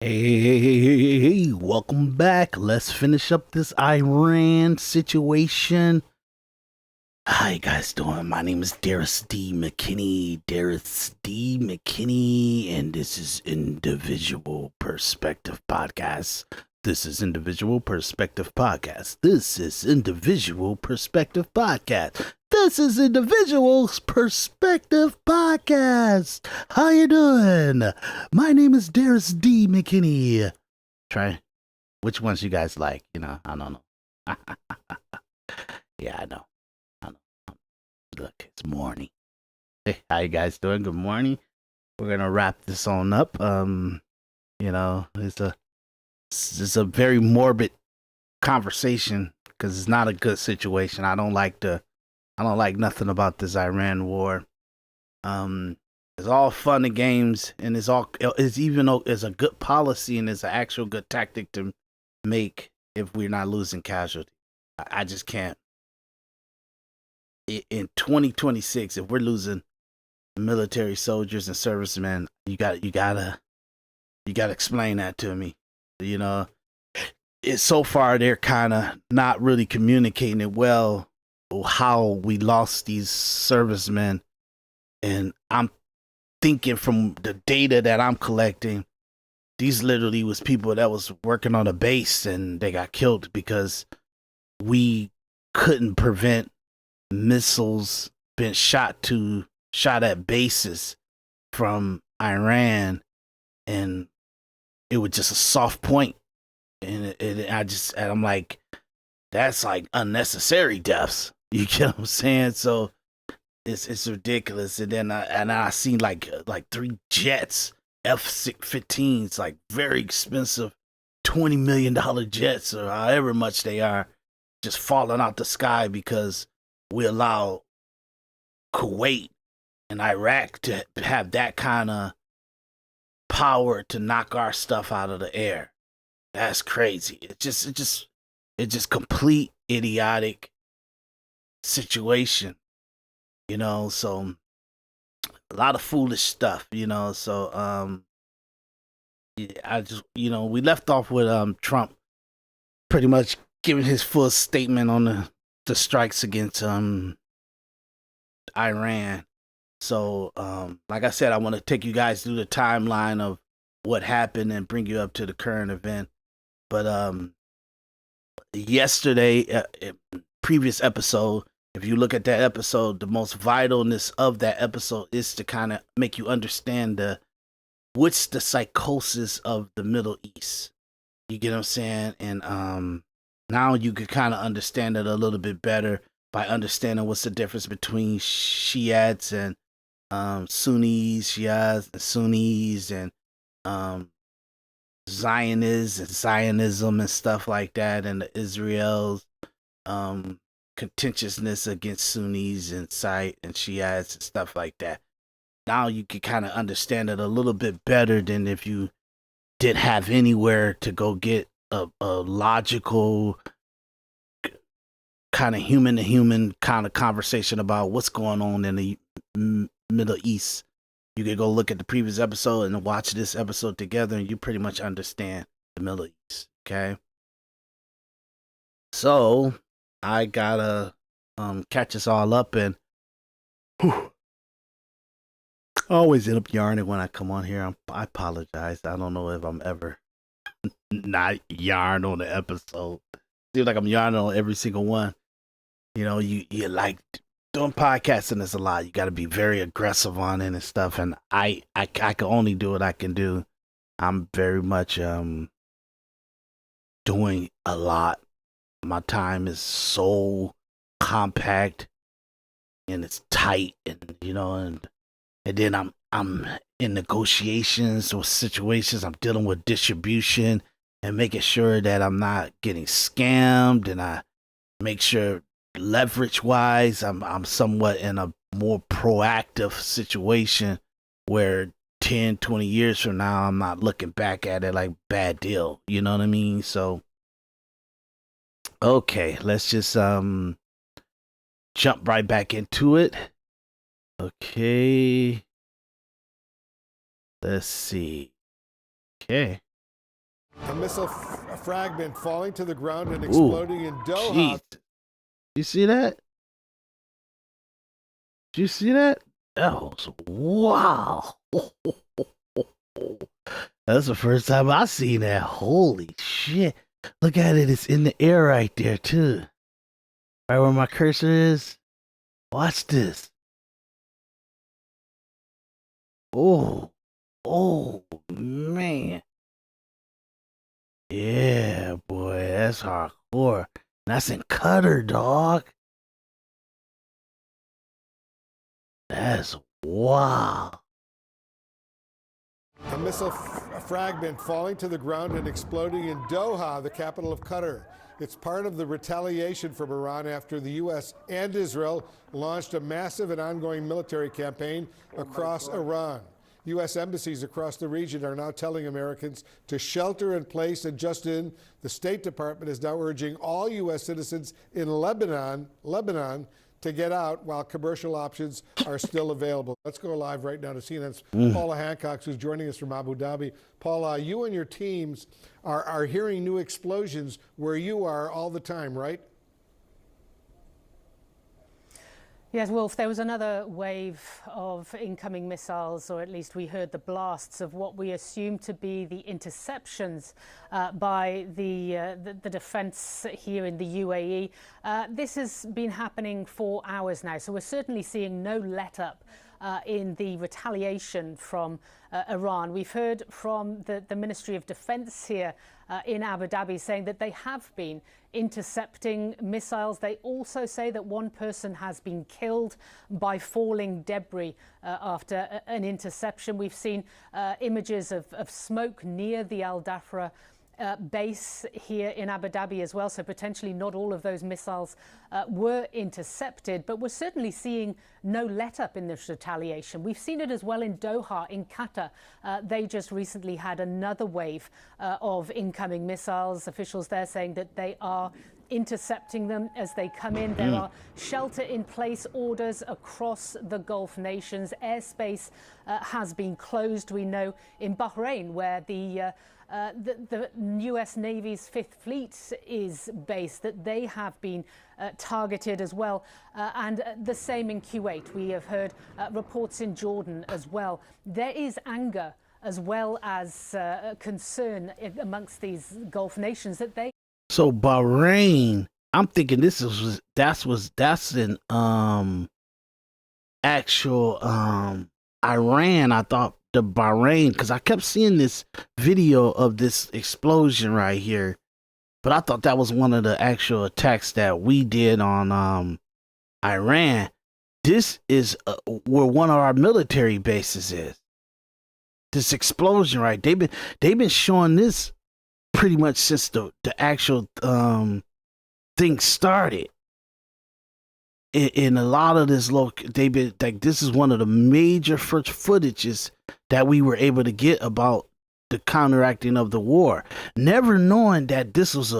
Hey, welcome back. Let's finish up this Iran situation. How you guys doing? My name is Daris D. McKinney. Daris D. McKinney, and this is Individual Perspective Podcast. This is Individual Perspective Podcast. This is Individual Perspective Podcast. This is Individual's Perspective Podcast. How you doing? My name is Daris D. McKinney. Try which ones you guys like, I don't know. Yeah, I know. Look, it's morning. Hey, how you guys doing? Good morning. We're gonna wrap this on up. It's a very morbid conversation because it's not a good situation. I don't like nothing about this Iran war. It's all fun and games, and it's even though it's a good policy and it's an actual good tactic to make if we're not losing casualties. I just can't. In 2026, if we're losing military soldiers and servicemen, you gotta explain that to me. It's so far they're kind of not really communicating it well how we lost these servicemen, and I'm thinking from the data that I'm collecting, these literally was people that was working on a base and they got killed because we couldn't prevent missiles being shot at bases from Iran, and it was just a soft point, and I'm like, that's like unnecessary deaths. You get what I'm saying? So it's ridiculous. And then I seen like 3 jets, F-15s, like very expensive, $20 million jets or however much they are, just falling out the sky because we allow Kuwait and Iraq to have that kind of power to knock our stuff out of the air. That's crazy. It's just complete idiotic situation, so a lot of foolish stuff, so yeah, we left off with Trump pretty much giving his full statement on the strikes against Iran. So like I said, I want to take you guys through the timeline of what happened and bring you up to the current event. But yesterday, previous episode, if you look at that episode, the most vitalness of that episode is to kind of make you understand what's the psychosis of the Middle East. You get what I'm saying? And now you can kind of understand it a little bit better by understanding what's the difference between Shiites and Sunnis, Shiites and Sunnis, and Zionists and Zionism and stuff like that, and the Israel's contentiousness against Sunnis and Shiites and stuff like that. Now you can kind of understand it a little bit better than if you didn't have anywhere to go get a logical kind of human to human kind of conversation about what's going on in the Middle East. You can go look at the previous episode and watch this episode together, and you pretty much understand the Middle East. Okay, so I gotta catch us all up, and I always end up yarning when I come on here. I apologize. I don't know if I'm ever not yarn on the episode. Seems like I'm yarning on every single one. You like doing podcasting is a lot. You got to be very aggressive on it and stuff. And I can only do what I can do. I'm very much doing a lot. My time is so compact and it's tight, and and then I'm in negotiations with situations. I'm dealing with distribution and making sure that I'm not getting scammed, and I make sure leverage wise I'm somewhat in a more proactive situation where 10-20 years from now I'm not looking back at it like bad deal. You know what I mean? So okay, let's just jump right back into it. Okay, let's see. Okay, A missile fragment falling to the ground and exploding in Doha. Geez. You see that? Did you see that? That was wow. That's the first time I seen that. Holy shit. Look at it. It's in the air right there, too. Right where my cursor is. Watch this. Oh. Oh, man. Yeah, boy. That's hardcore. That's in Qatar, dog. That's wow. A missile fragment falling to the ground and exploding in Doha, the capital of Qatar. It's part of the retaliation from Iran after the U.S. and Israel launched a massive and ongoing military campaign across Iran. U.S. embassies across the region are now telling Americans to shelter in place, and just in, the State Department is now urging all U.S. citizens in Lebanon to get out while commercial options are still available. Let's go live right now to CNN's Paula Hancock, who's joining us from Abu Dhabi. Paula, you and your teams are hearing new explosions where you are all the time, right? Yes, Wolf, there was another wave of incoming missiles, or at least we heard the blasts of what we assume to be the interceptions by the defense here in the UAE. This has been happening for hours now, so we're certainly seeing no let-up in the retaliation from Iran. We've heard from the Ministry of Defense here in Abu Dhabi saying that they have been intercepting missiles. They also say that one person has been killed by falling debris after an interception. We've seen images of smoke near the Al Dhafra base here in Abu Dhabi as well, so potentially not all of those missiles were intercepted, but we're certainly seeing no let-up in this retaliation. We've seen it as well in Doha, in Qatar. They just recently had another wave of incoming missiles. Officials there saying that they are intercepting them as they come in. There are shelter-in-place orders across the Gulf nations. Airspace has been closed. We know in Bahrain, where the U.S. Navy's Fifth Fleet is based, that they have been targeted as well. And the same in Kuwait. We have heard reports in Jordan as well. There is anger as well as concern amongst these Gulf nations that they... So Bahrain, I'm thinking that's in actual Iran. I thought the Bahrain, because I kept seeing this video of this explosion right here, but I thought that was one of the actual attacks that we did on Iran. This is where one of our military bases is. This explosion, right? They've been showing this pretty much since the actual thing started. In a lot of this they've been like, this is one of the major first footages that we were able to get about the counteracting of the war, never knowing that this was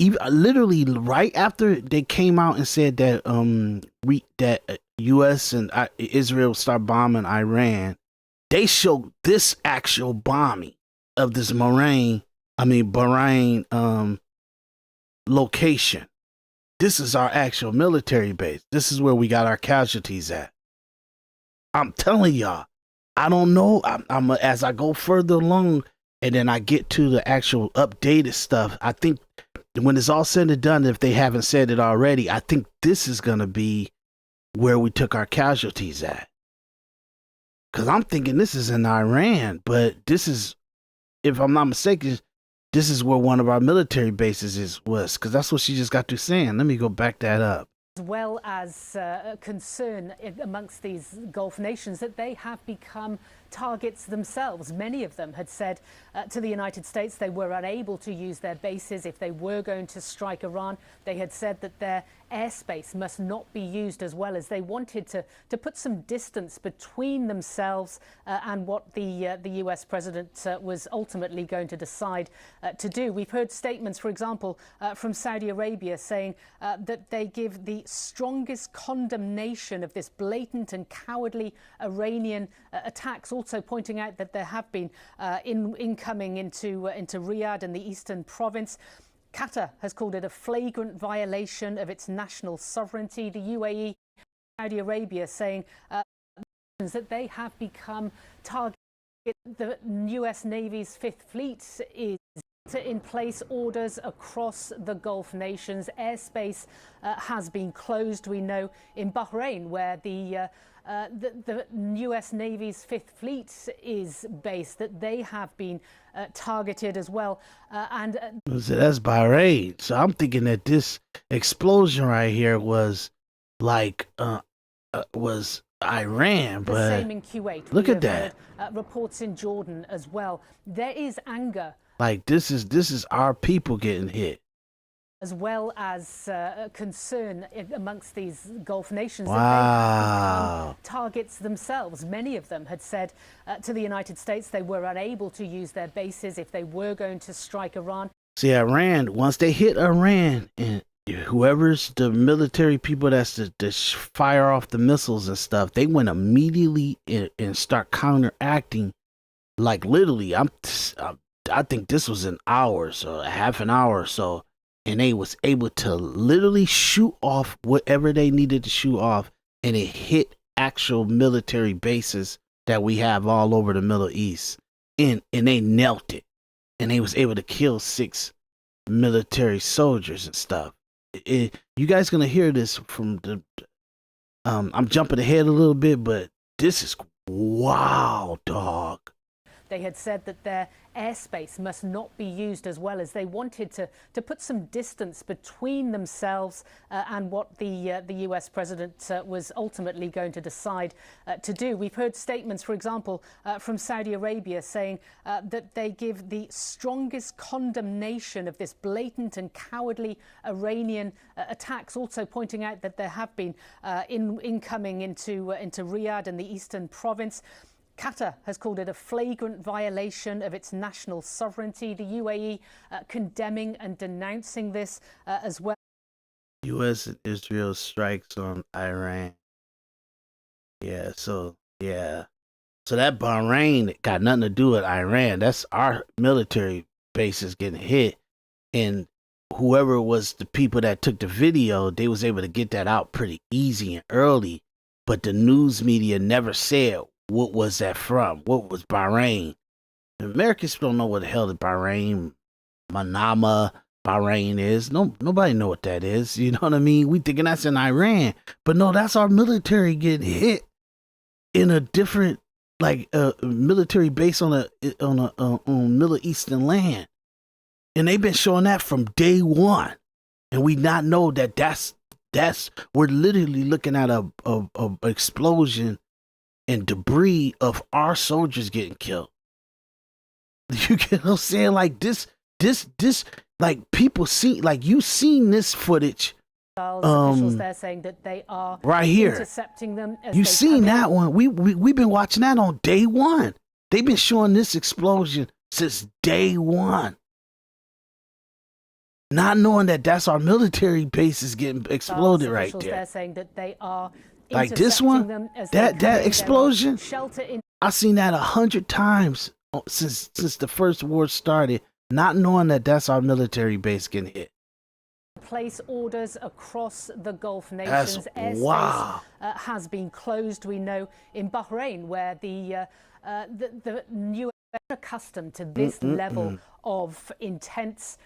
literally right after they came out and said that that U.S. and Israel start bombing Iran. They showed this actual bombing of this Bahrain location. This is our actual military base. This is where we got our casualties at. I'm telling y'all, I don't know. I'm as I go further along and then I get to the actual updated stuff, I think when it's all said and done, if they haven't said it already, I think this is going to be where we took our casualties at. Because I'm thinking this is in Iran, but this is, if I'm not mistaken, this is where one of our military bases was, because that's what she just got through saying. Let me go back that up. As well as concern amongst these Gulf nations that they have become targets themselves. Many of them had said to the United States they were unable to use their bases if they were going to strike Iran. They had said that their airspace must not be used, as well as they wanted to put some distance between themselves and what the US president was ultimately going to decide to do. We've heard statements, for example, from Saudi Arabia saying that they give the strongest condemnation of this blatant and cowardly Iranian attacks, also pointing out that there have been incoming into Riyadh and the eastern province. Qatar has called it a flagrant violation of its national sovereignty. The UAE, Saudi Arabia, saying that they have become targeted. The US Navy's Fifth Fleet is in place orders across the Gulf nations. Airspace has been closed, we know, in Bahrain, where the US Navy's Fifth Fleet is based, that they have been targeted as well. So that's Bahrain. So I'm thinking that this explosion right here was like was Iran, but the same in Kuwait. Look at that. Reports in Jordan as well. There is anger. Like this is our people getting hit, as well as concern amongst these Gulf nations. Wow. That they have targets themselves. Many of them had said to the United States they were unable to use their bases if they were going to strike Iran. See, Iran, once they hit Iran, and whoever's the military people that's to fire off the missiles and stuff, they went immediately and start counteracting. Like literally, I think this was an hour, so a half an hour or so, and they was able to literally shoot off whatever they needed to shoot off, and it hit actual military bases that we have all over the Middle East, and they knelt it, and they was able to kill 6 military soldiers and stuff. You guys gonna hear this from the I'm jumping ahead a little bit, but this is wow, dog. They had said that their airspace must not be used, as well as they wanted to put some distance between themselves and what the US president was ultimately going to decide to do. We've heard statements, for example, from Saudi Arabia saying that they give the strongest condemnation of this blatant and cowardly Iranian attacks, also pointing out that there have been incoming into Riyadh and the eastern province. Qatar has called it a flagrant violation of its national sovereignty. The UAE condemning and denouncing this as well. U.S. and Israel strikes on Iran. So that Bahrain got nothing to do with Iran. That's our military bases getting hit. And whoever was the people that took the video, they was able to get that out pretty easy and early. But the news media never said what was that from? What was Bahrain? The Americans don't know what the hell the Bahrain, Manama, Bahrain is. Nobody know what that is. You know what I mean? We thinking that's in Iran, but no, that's our military getting hit in a different, like military base on Middle Eastern land, and they've been showing that from day one, and we not know that's we're literally looking at a explosion and debris of our soldiers getting killed. You get what I'm saying? Like this, like people see, like you seen this footage. Officials there saying that they are right here intercepting them. You seen that one? We've been watching that on day one. They've been showing this explosion since day one, not knowing that that's our military base is getting exploded right there. They're saying that they are. Like this one, that explosion, I've seen that 100 times since the first war started, not knowing that that's our military base getting hit. Place orders across the Gulf nations. Airspace has been closed, we know, in Bahrain, where the new accustomed to this level of intense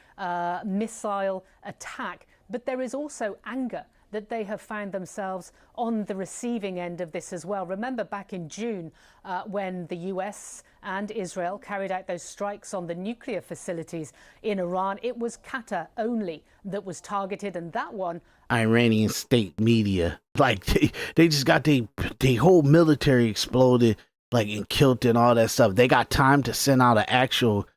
missile attack, but there is also anger that they have found themselves on the receiving end of this as well. Remember back in June when the US and Israel carried out those strikes on the nuclear facilities in Iran, it was Qatar only that was targeted, and that one... Iranian state media, like they just got the whole military exploded, like and killed and all that stuff. They got time to send out an actual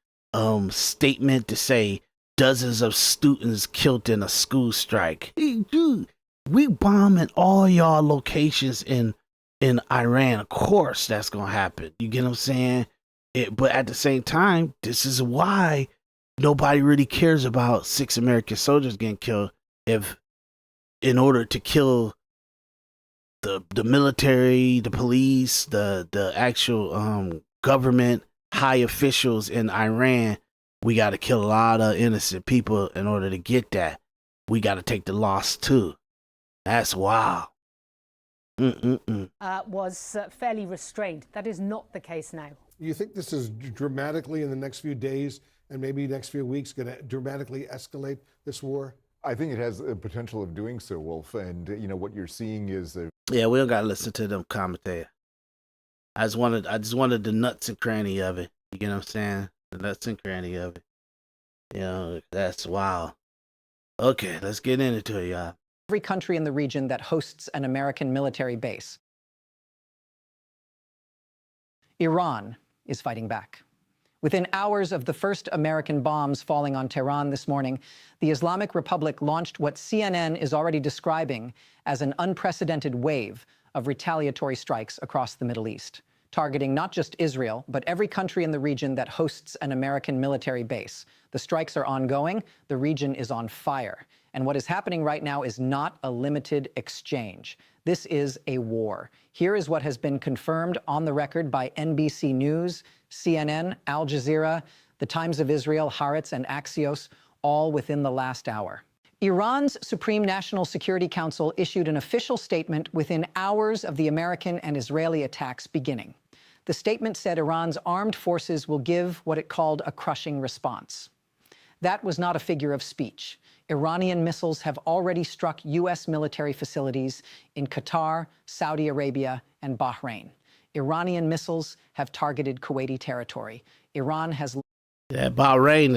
statement to say dozens of students killed in a school strike. Hey, dude, we bombing all y'all locations in Iran. Of course that's gonna happen. You get what I'm saying? But at the same time, this is why nobody really cares about 6 American soldiers getting killed. If in order to kill the military, the police, the actual government high officials in Iran, we got to kill a lot of innocent people in order to get that. We got to take the loss too. That's wild. Was fairly restrained. That is not the case now. You think this is dramatically in the next few days and maybe next few weeks going to dramatically escalate this war? I think it has the potential of doing so, Wolf. And, you know, what you're seeing is Yeah, we don't got to listen to them commentate. I just wanted the nuts and cranny of it. You know what I'm saying? The nuts and cranny of it. You know, that's wild. Okay, let's get into it, y'all. Every country in the region that hosts an American military base. Iran is fighting back. Within hours of the first American bombs falling on Tehran this morning, the Islamic Republic launched what CNN is already describing as an unprecedented wave of retaliatory strikes across the Middle East, targeting not just Israel, but every country in the region that hosts an American military base. The strikes are ongoing. The region is on fire. And what is happening right now is not a limited exchange. This is a war. Here is what has been confirmed on the record by NBC News, CNN, Al Jazeera, the Times of Israel, Haaretz, and Axios, all within the last hour. Iran's Supreme National Security Council issued an official statement within hours of the American and Israeli attacks beginning. The statement said Iran's armed forces will give what it called a crushing response. That was not a figure of speech. Iranian missiles have already struck U.S. military facilities in Qatar, Saudi Arabia, and Bahrain. Iranian missiles have targeted Kuwaiti territory. Iran has... Yeah, Bahrain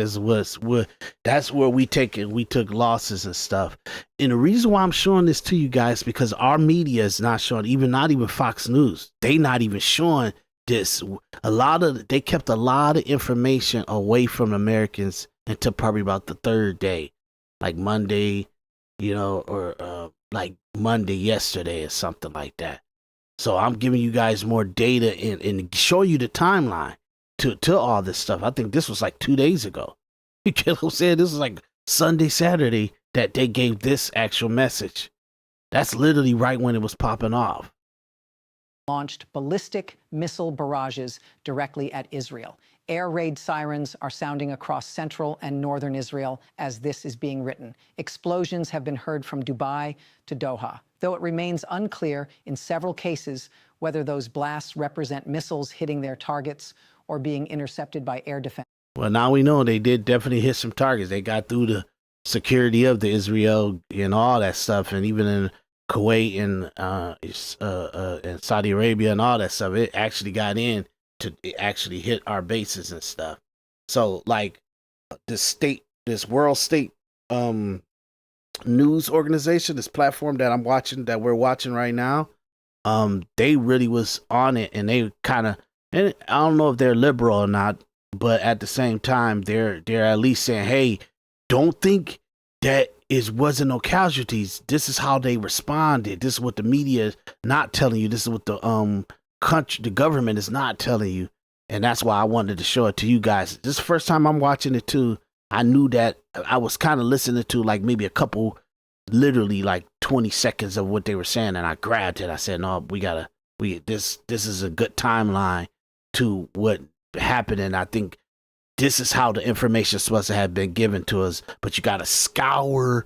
that's where we took losses and stuff. And the reason why I'm showing this to you guys, because our media is not showing, not even Fox News. They not even showing this. They kept a lot of information away from Americans until probably about the third day, like Monday, or like Monday yesterday or something like that. So I'm giving you guys more data and show you the timeline to all this stuff. I think this was like 2 days ago. You get what I'm saying? This was like Sunday, Saturday that they gave this actual message. That's literally right when it was popping off. Launched ballistic missile barrages directly at Israel. Air raid sirens are sounding across central and northern Israel as this is being written. Explosions have been heard from Dubai to Doha, though it remains unclear in several cases whether those blasts represent missiles hitting their targets or being intercepted by air defense. Well, now we know they did definitely hit some targets. They got through the security of the Israel and all that stuff, and even in Kuwait and Saudi Arabia and all that stuff, it actually got in to actually hit our bases and stuff. So like this world state news organization, this platform that we're watching right now, they really was on it, and they and I don't know if they're liberal or not, but at the same time they're at least saying, hey, don't think that wasn't no casualties. This is how they responded. This is what the media is not telling you. This is what the government is not telling you. And that's why I wanted to show it to you guys. This is the first time I'm watching it too. I knew that I was kind of listening to like maybe a couple, literally like 20 seconds of what they were saying, and I grabbed it. I said, no, this is a good timeline to what happened, and I think this is how the information is supposed to have been given to us. But you got to scour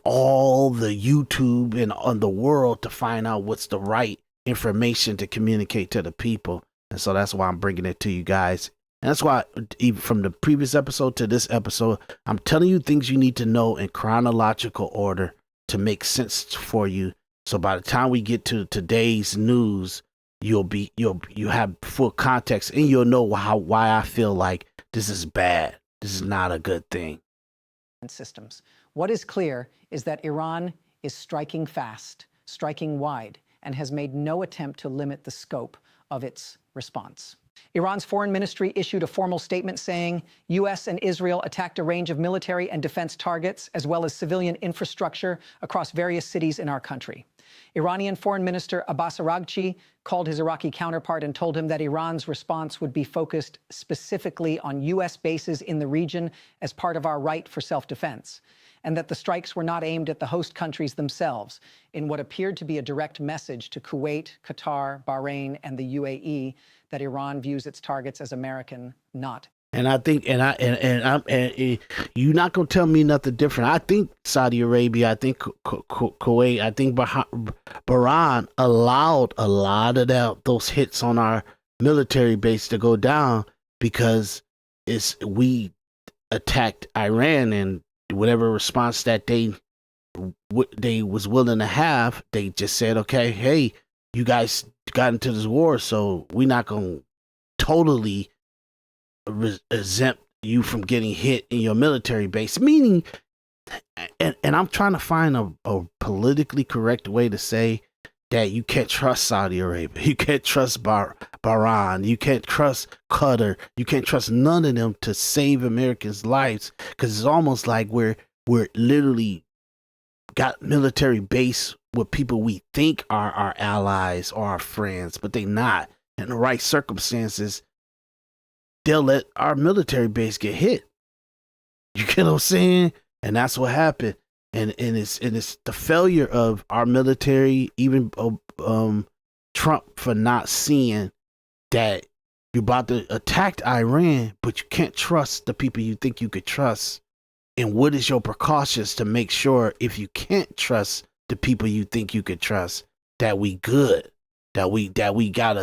all the YouTube and on the world to find out what's the right information to communicate to the people. And so that's why I'm bringing it to you guys. And that's why even from the previous episode to this episode, I'm telling you things you need to know in chronological order to make sense for you. So by the time we get to today's news, you have full context, and you'll know why I feel like this is bad. This is not a good thing. Systems. What is clear is that Iran is striking fast, striking wide, and has made no attempt to limit the scope of its response. Iran's foreign ministry issued a formal statement saying U.S. and Israel attacked a range of military and defense targets, as well as civilian infrastructure across various cities in our country. Iranian Foreign Minister Abbas Araghchi called his Iraqi counterpart and told him that Iran's response would be focused specifically on U.S. bases in the region as part of our right for self-defense. and that the strikes were not aimed at the host countries themselves, in what appeared to be a direct message to Kuwait, Qatar, Bahrain, and the UAE that Iran views its targets as American, not. And I think, you're not gonna tell me nothing different. I think Saudi Arabia, I think Kuwait, I think Bahrain allowed a lot of those hits on our military base to go down because we attacked Iran, and whatever response that they was willing to have, they just said, okay, hey, you guys got into this war, so we're not gonna totally exempt you from getting hit in your military base. Meaning, and I'm trying to find a politically correct way to say that you can't trust Saudi Arabia, you can't trust Bahrain, you can't trust Qatar, you can't trust none of them to save Americans' lives, because it's almost like we're literally got military base with people we think are our allies or our friends, but they not. In the right circumstances, they'll let our military base get hit. You get what I'm saying? And that's what happened. And it's the failure of our military, even Trump, for not seeing that you're about to attack Iran, but you can't trust the people you think you could trust. And what is your precautions to make sure, if you can't trust the people you think you could trust, that we good, that we got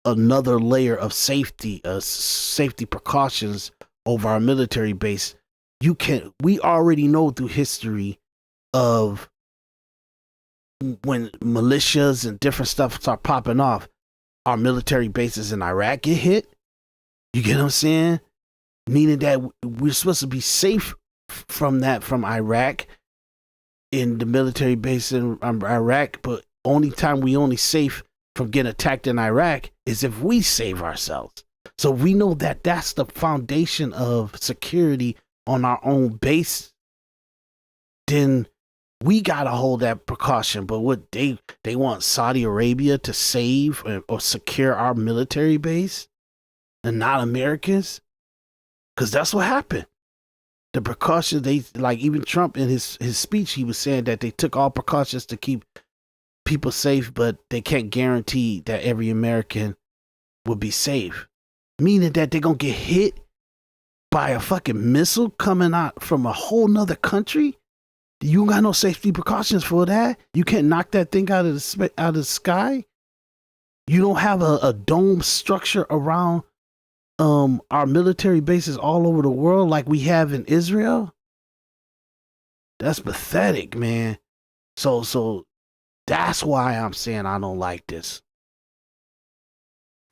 another layer of safety precautions over our military base. We already know through history of when militias and different stuff start popping off, our military bases in Iraq get hit. You get what I'm saying? Meaning that we're supposed to be safe from Iraq, in the military base in Iraq, but only time we only safe from getting attacked in Iraq is if we save ourselves. So we know that that's the foundation of security on our own base. Then we gotta hold that precaution. But what they want Saudi Arabia to save or secure our military base and not Americans? Because that's what happened. The precautions, like even Trump in his speech, he was saying that they took all precautions to keep people safe, but they can't guarantee that every American will be safe. Meaning that they're going to get hit by a fucking missile coming out from a whole nother country. You don't got no safety precautions for that. You can't knock that thing out of the sky. You don't have a dome structure around our military bases all over the world like we have in Israel. That's pathetic, man. So that's why I'm saying I don't like this.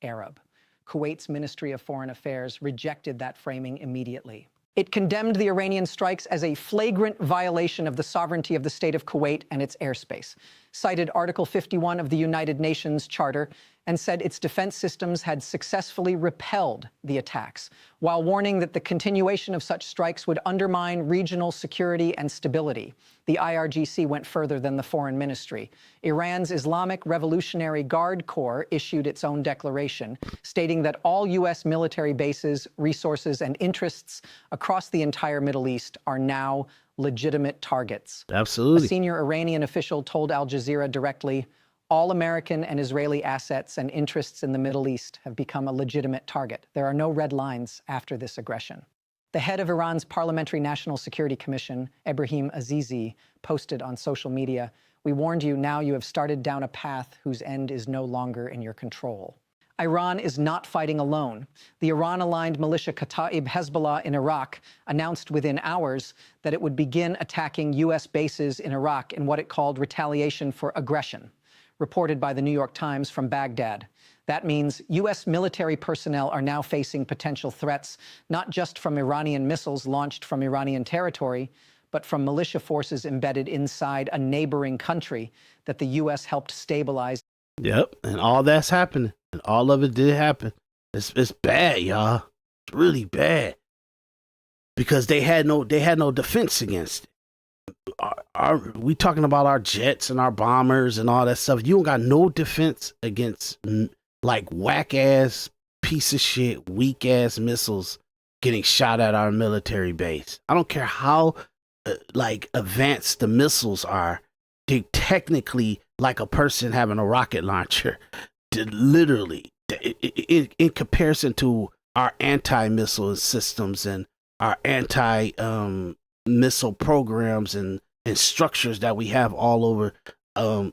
Arab. Kuwait's Ministry of Foreign Affairs rejected that framing immediately. It condemned the Iranian strikes as a flagrant violation of the sovereignty of the state of Kuwait and its airspace, cited Article 51 of the United Nations Charter, and said its defense systems had successfully repelled the attacks, while warning that the continuation of such strikes would undermine regional security and stability. The IRGC went further than the Foreign Ministry. Iran's Islamic Revolutionary Guard Corps issued its own declaration, stating that all U.S. military bases, resources, and interests across the entire Middle East are now legitimate targets. Absolutely. A senior Iranian official told Al Jazeera directly, all American and Israeli assets and interests in the Middle East have become a legitimate target. There are no red lines after this aggression. The head of Iran's Parliamentary National Security Commission, Ebrahim Azizi, posted on social media, "We warned you, now you have started down a path whose end is no longer in your control." Iran is not fighting alone. The Iran-aligned militia Kataib Hezbollah in Iraq announced within hours that it would begin attacking U.S. bases in Iraq in what it called retaliation for aggression, reported by the New York Times from Baghdad. That means U.S. military personnel are now facing potential threats, not just from Iranian missiles launched from Iranian territory, but from militia forces embedded inside a neighboring country that the U.S. helped stabilize. Yep, and all that's happening, and all of it did happen. It's bad, y'all. It's really bad because they had no defense against it. We talking about our jets and our bombers and all that stuff. You don't got no defense against like whack ass piece of shit, weak ass missiles getting shot at our military base. I don't care how like advanced the missiles are. They technically like a person having a rocket launcher. Literally, in comparison to our anti-missile systems and our anti-missile programs and structures that we have all over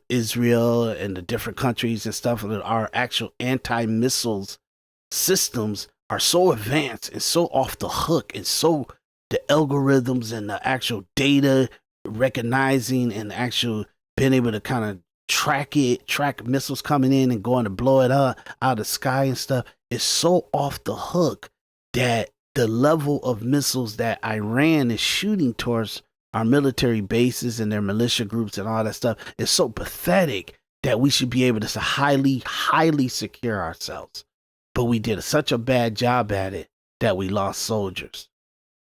Israel and the different countries and stuff, our actual anti-missiles systems are so advanced and so off the hook, and so the algorithms and the actual data recognizing and actual being able to kind of track missiles coming in and going to blow it up out of the sky and stuff is so off the hook that the level of missiles that Iran is shooting towards our military bases and their militia groups and all that stuff is so pathetic that we should be able to highly secure ourselves. But we did such a bad job at it that we lost soldiers,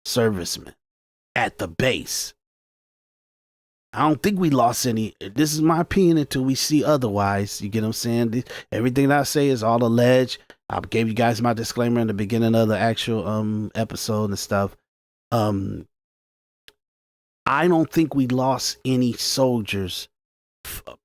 servicemen at the base. I don't think we lost any. This is my opinion until we see otherwise. You get what I'm saying? Everything that I say is all alleged. I gave you guys my disclaimer in the beginning of the actual episode and stuff. I don't think we lost any soldiers,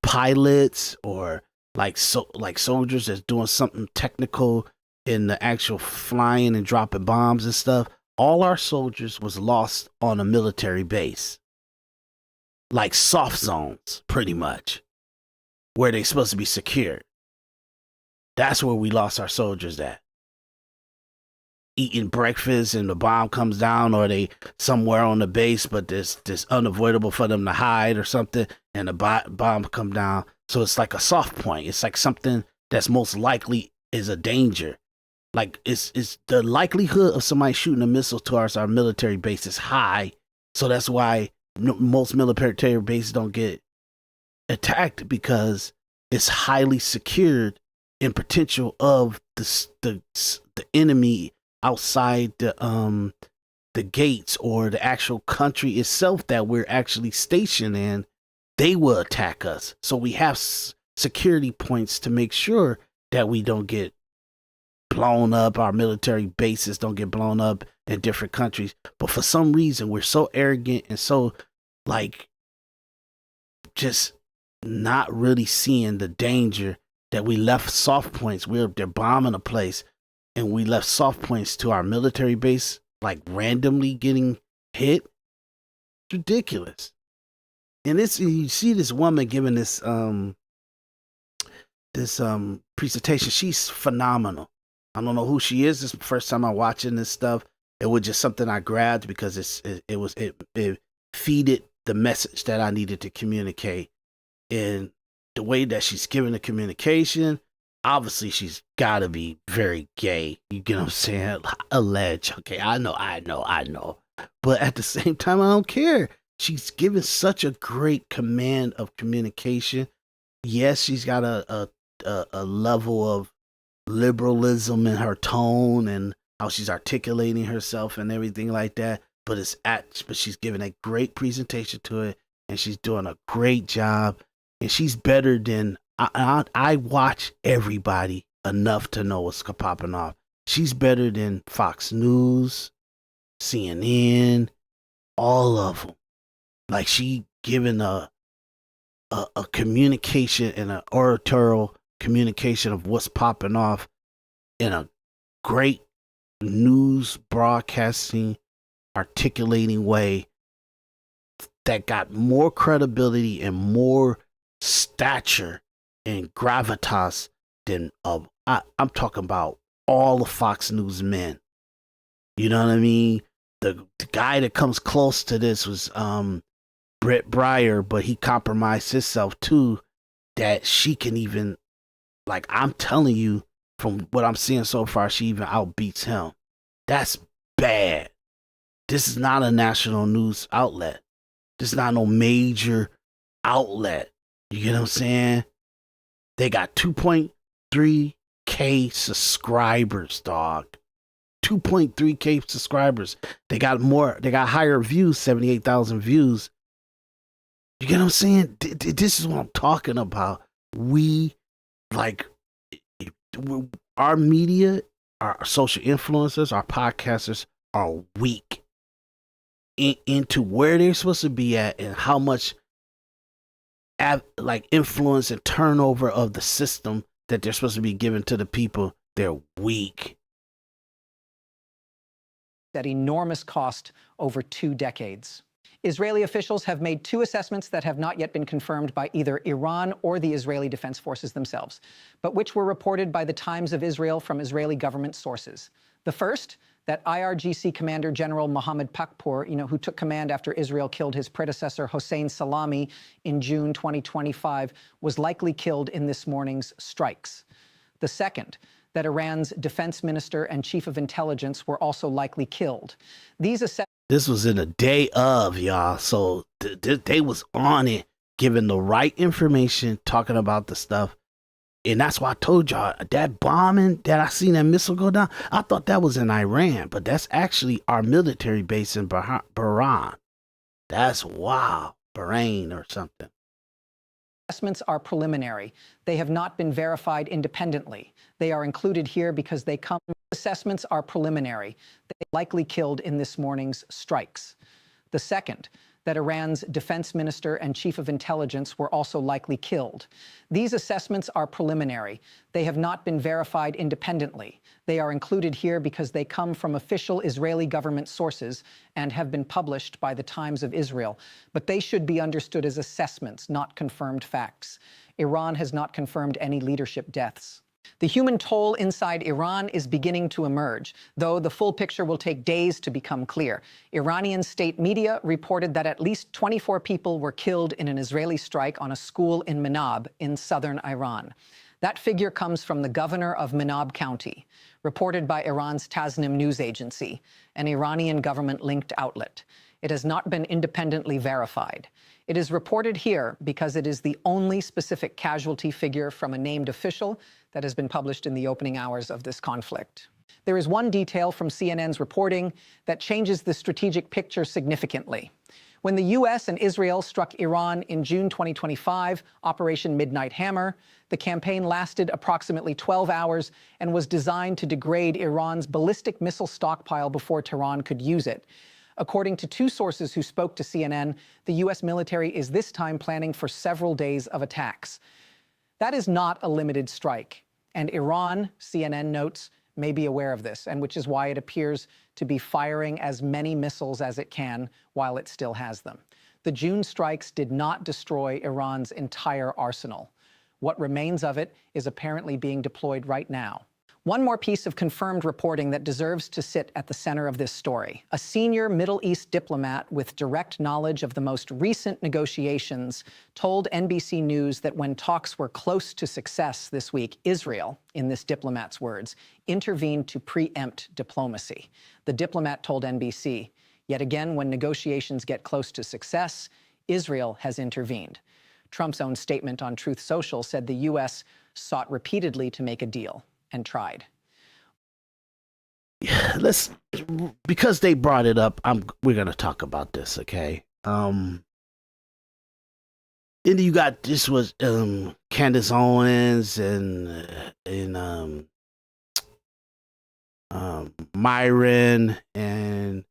pilots, or like soldiers that's doing something technical in the actual flying and dropping bombs and stuff. All our soldiers was lost on a military base, like soft zones, pretty much, where they supposed to be secured. That's where we lost our soldiers at. Eating breakfast and the bomb comes down, or they somewhere on the base, but it's unavoidable for them to hide or something, and the bomb come down. So it's like a soft point. It's like something that's most likely is a danger. Like it's the likelihood of somebody shooting a missile towards our military base is high. So that's why most military bases don't get attacked, because it's highly secured in potential of the enemy outside the gates, or the actual country itself that we're actually stationed in. They will attack us. So we have security points to make sure that we don't get blown up, our military bases don't get blown up in different countries. But for some reason, we're so arrogant and so like just not really seeing the danger that we left soft points. They're bombing a place, and we left soft points to our military base, like randomly getting hit. It's ridiculous. And you see this woman giving this presentation. She's phenomenal. I don't know who she is. This is the first time I'm watching this stuff. It was just something I grabbed because it feeded the message that I needed to communicate. And the way that she's giving the communication, obviously she's got to be very gay. You get what I'm saying? Alleged. Okay, I know. But at the same time, I don't care. She's given such a great command of communication. Yes, she's got a level of liberalism in her tone and how she's articulating herself and everything like that. But she's giving a great presentation to it, and she's doing a great job. And she's better than I watch everybody enough to know what's popping off. She's better than Fox News, CNN, all of them. Like, she giving a communication and an oratorial communication of what's popping off in a great news broadcasting, articulating way that got more credibility and more stature and gravitas than I'm talking about all the Fox News men. You know what I mean? The guy that comes close to this was Brett Breyer, but he compromised himself too, that she can even, like, I'm telling you from what I'm seeing so far, she even outbeats him. That's bad. This is not a national news outlet. This is not no major outlet. You get what I'm saying? They got 2.3K subscribers, dog. 2.3K subscribers. They got higher views, 78,000 views. You get what I'm saying? This is what I'm talking about. Our media, our social influencers, our podcasters are weak into where they're supposed to be at and how much like influence and turnover of the system that they're supposed to be given to the people, they're weak. At enormous cost over 2 decades. Israeli officials have made 2 assessments that have not yet been confirmed by either Iran or the Israeli Defense Forces themselves, but which were reported by the Times of Israel from Israeli government sources. The first, that IRGC Commander General Mohammed Pakpour, who took command after Israel killed his predecessor Hossein Salami in June 2025, was likely killed in this morning's strikes. The second, that Iran's defense minister and chief of intelligence were also likely killed. This was in the day of, y'all. So they was on it, giving the right information, talking about the stuff. And that's why I told y'all that bombing that I seen that missile go down, I thought that was in Iran, but that's actually our military base in Bahrain. That's wow, Bahrain or something. Assessments are preliminary. They have not been verified independently. They are included here because they come. Assessments are preliminary. They likely killed in this morning's strikes. The second, that Iran's defense minister and chief of intelligence were also likely killed. These assessments are preliminary. They have not been verified independently. They are included here because they come from official Israeli government sources and have been published by the Times of Israel. But they should be understood as assessments, not confirmed facts. Iran has not confirmed any leadership deaths. The human toll inside Iran is beginning to emerge, though the full picture will take days to become clear. Iranian state media reported that at least 24 people were killed in an Israeli strike on a school in Manab in southern Iran. That figure comes from the governor of Manab County, reported by Iran's Tasnim news agency, an Iranian government-linked outlet. It has not been independently verified. It is reported here because it is the only specific casualty figure from a named official that has been published in the opening hours of this conflict. There is one detail from CNN's reporting that changes the strategic picture significantly. When the U.S. and Israel struck Iran in June 2025, Operation Midnight Hammer, the campaign lasted approximately 12 hours and was designed to degrade Iran's ballistic missile stockpile before Tehran could use it. According to 2 sources who spoke to CNN, the U.S. military is this time planning for several days of attacks. That is not a limited strike, and Iran, CNN notes, may be aware of this, and which is why it appears to be firing as many missiles as it can while it still has them. The June strikes did not destroy Iran's entire arsenal. What remains of it is apparently being deployed right now. One more piece of confirmed reporting that deserves to sit at the center of this story. A senior Middle East diplomat with direct knowledge of the most recent negotiations told NBC News that when talks were close to success this week, Israel, in this diplomat's words, intervened to preempt diplomacy. The diplomat told NBC, yet again, when negotiations get close to success, Israel has intervened. Trump's own statement on Truth Social said the U.S. sought repeatedly to make a deal. And tried. Because they brought it up, we're gonna talk about this, okay? Then you got this was Candace Owens and Myron and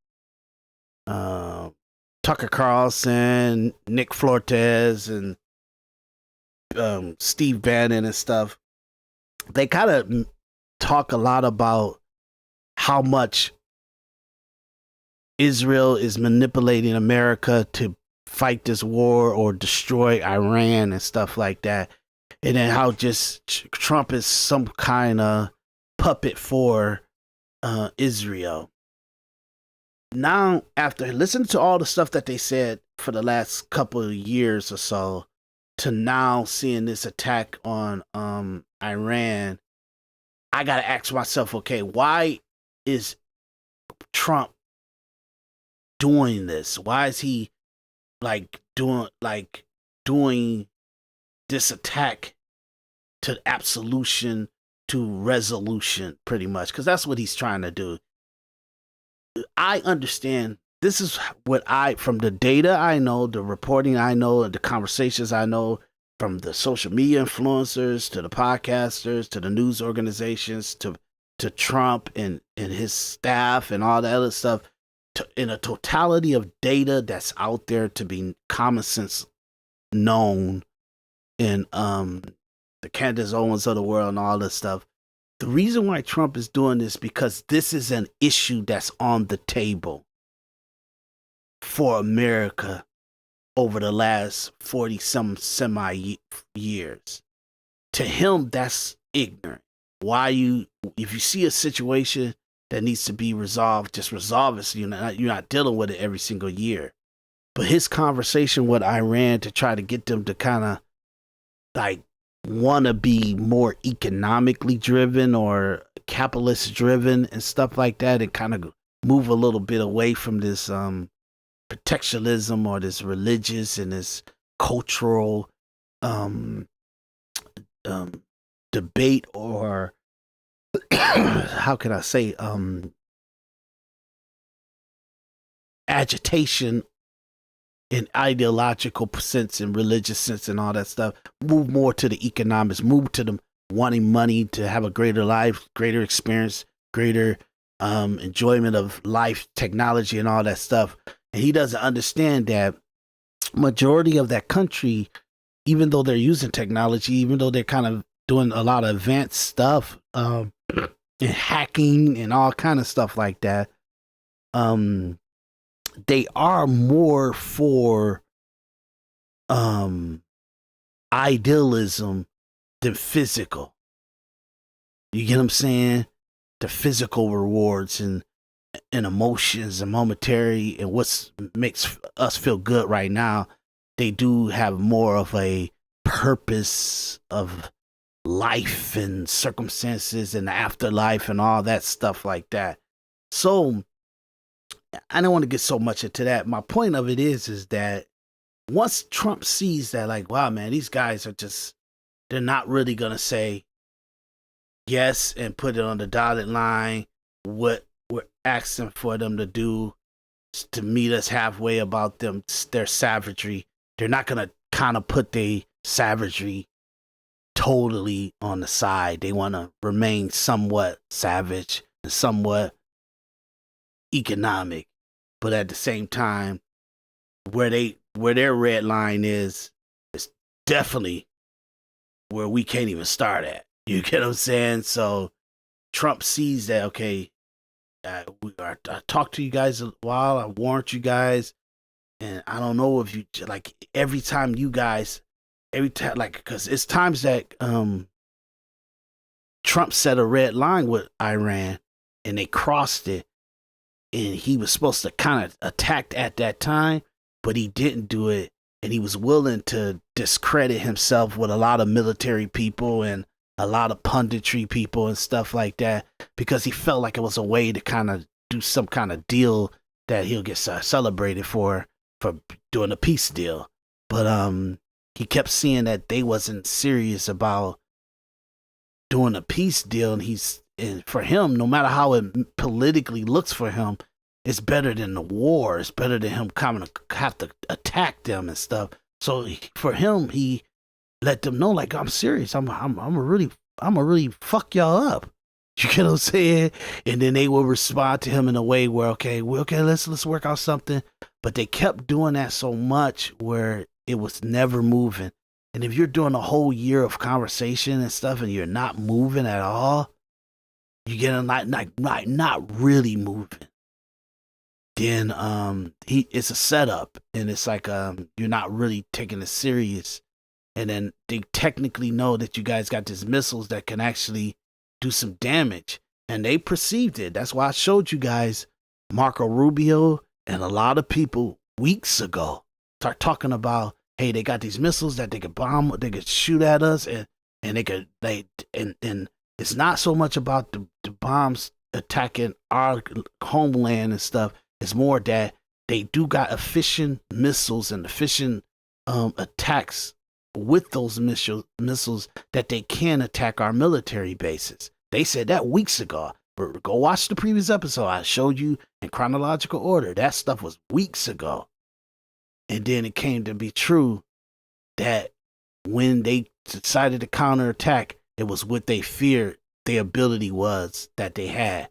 Tucker Carlson, Nick Flortez and Steve Bannon and stuff. They kind of talk a lot about how much Israel is manipulating America to fight this war or destroy Iran and stuff like that. And then how just Trump is some kind of puppet for Israel. Now, after listening to all the stuff that they said for the last couple of years or so, to now seeing this attack on Iran, I gotta ask myself, okay, why is Trump doing this? Why is he doing this attack to absolution, to resolution, pretty much? Because that's what he's trying to do. I understand. This is what from the data I know, the reporting I know, the conversations I know, from the social media influencers to the podcasters to the news organizations to to Trump and his staff and all that other stuff, in a totality of data that's out there to be common sense known in the Candace Owens of the world and all this stuff. The reason why Trump is doing this because this is an issue that's on the table for America over the last 40 some semi years. To him, that's ignorant. If you see a situation that needs to be resolved, just resolve it so you're not dealing with it every single year. But his conversation with Iran to try to get them to kind of like want to be more economically driven or capitalist driven and stuff like that, and kind of move a little bit away from this protectionism or this religious and this cultural debate, or how can I say agitation in ideological sense and religious sense and all that stuff. Move more to the economics, move to them wanting money to have a greater life, greater experience, greater enjoyment of life, technology and all that stuff. And he doesn't understand that majority of that country, even though they're using technology, even though they're kind of doing a lot of advanced stuff, and hacking and all kind of stuff like that, they are more for idealism than physical. You get what I'm saying? The physical rewards and emotions and momentary and what makes us feel good right now. They do have more of a purpose of life and circumstances and the afterlife and all that stuff like that. So I don't want to get so much into that. My point of it is that once Trump sees that, like, wow, man, these guys are just, they're not really going to say yes and put it on the dotted line. What we're asking for them to do is to meet us halfway about their savagery. They're not going to kind of put their savagery totally on the side. They want to remain somewhat savage and somewhat economic, but at the same time, where their red line is definitely where we can't even start at. You get what I'm saying? So Trump sees that, okay, I talked to you guys a while, I warned you guys, and I don't know if you, like, every time, like, because it's times that Trump set a red line with Iran and they crossed it, and he was supposed to kind of attack at that time, but he didn't do it, and he was willing to discredit himself with a lot of military people and a lot of punditry people and stuff like that, because he felt like it was a way to kind of do some kind of deal that he'll get celebrated for doing a peace deal. But he kept seeing that they wasn't serious about doing a peace deal, and for him, no matter how it politically looks for him, it's better than the war. It's better than him coming to have to attack them and stuff. So for him, he let them know, like, I'm serious. I'm a really fuck y'all up. You get what I'm saying? And then they will respond to him in a way where, okay, let's work out something. But they kept doing that so much where it was never moving. And if you're doing a whole year of conversation and stuff and you're not moving at all, you get not really moving, then it's a setup, and it's like you're not really taking it serious. And then they technically know that you guys got these missiles that can actually do some damage, and they perceived it. That's why I showed you guys Marco Rubio and a lot of people weeks ago start talking about, hey, they got these missiles that they could bomb, they could shoot at us, and it's not so much about the bombs attacking our homeland and stuff. It's more that they do got efficient missiles and efficient attacks with those missiles that they can attack our military bases. They said that weeks ago. Go watch the previous episode. I showed you in chronological order. That stuff was weeks ago. And then it came to be true that when they decided to counterattack, it was what they feared their ability was that they had.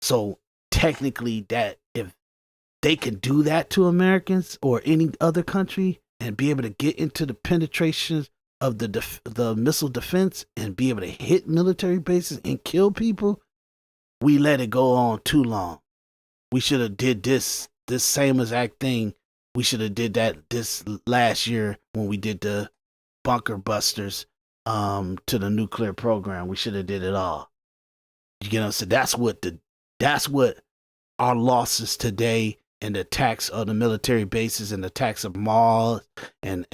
So technically, that if they can do that to Americans or any other country and be able to get into the penetration of the missile defense and be able to hit military bases and kill people, we let it go on too long. We should have did this same exact thing. We should have did that this last year when we did the bunker busters to the nuclear program. We should have did it all. You know, so that's what our losses today and the attacks of the military bases and the attacks of malls and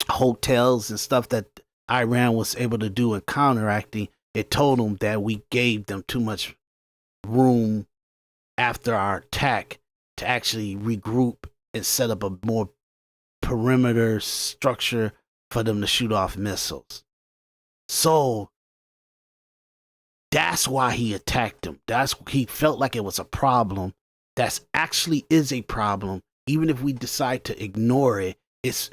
hotels and stuff that Iran was able to do in counteracting. It told them that we gave them too much room after our attack to actually regroup and set up a more perimeter structure for them to shoot off missiles. So that's why he attacked them. He felt like it was a problem. That's actually is a problem. Even if we decide to ignore it, it's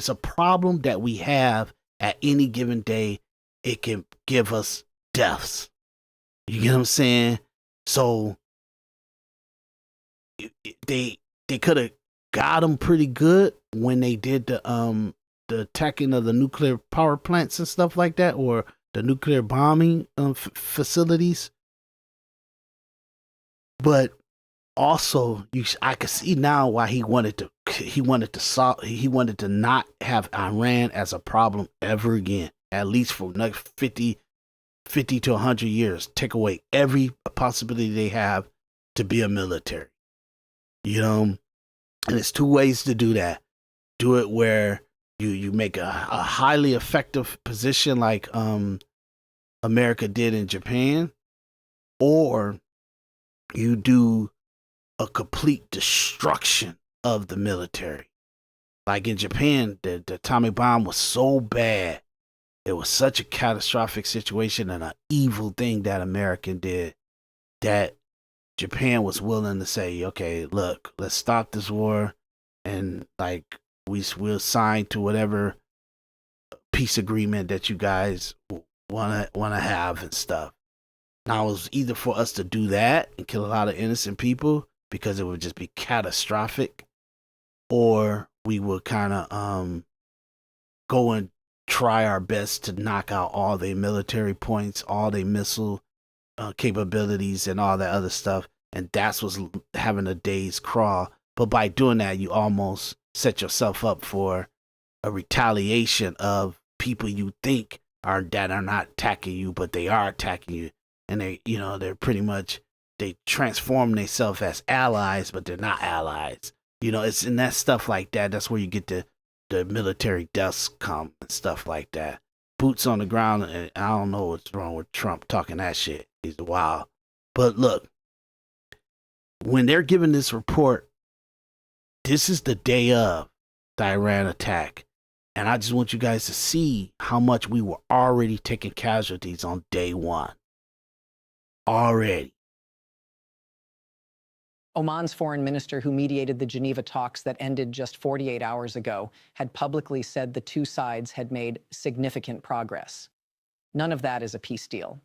a problem that we have at any given day. It can give us deaths. You get what I'm saying? So they could have got them pretty good when they did the attacking of the nuclear power plants and stuff like that, or the nuclear bombing facilities. But also, I can see now why he wanted to not have Iran as a problem ever again, at least for the next 50 to 100 years. Take away every possibility they have to be a military. You know, and it's two ways to do that. Do it where you make a highly effective position like America did in Japan, or you do a complete destruction of the military. Like in Japan, the atomic bomb was so bad. It was such a catastrophic situation and an evil thing that America did that Japan was willing to say, okay, look, let's stop this war, and like we'll sign to whatever peace agreement that you guys wanna have and stuff. Now it was either for us to do that and kill a lot of innocent people because it would just be catastrophic, or we would kind of go and try our best to knock out all their military points, all their missile capabilities and all that other stuff. And that's what's having a day's crawl. But by doing that, you almost set yourself up for a retaliation of people you think are not attacking you, but they are attacking you. And they're pretty much, they transform themselves as allies, but they're not allies. You know, it's in that stuff like that. That's where you get the military deaths come and stuff like that. Boots on the ground, and I don't know what's wrong with Trump talking that shit. He's wild. But look, when they're giving this report, this is the day of the Iran attack. And I just want you guys to see how much we were already taking casualties on day one. Already. Oman's foreign minister, who mediated the Geneva talks that ended just 48 hours ago, had publicly said the two sides had made significant progress. None of that is a peace deal,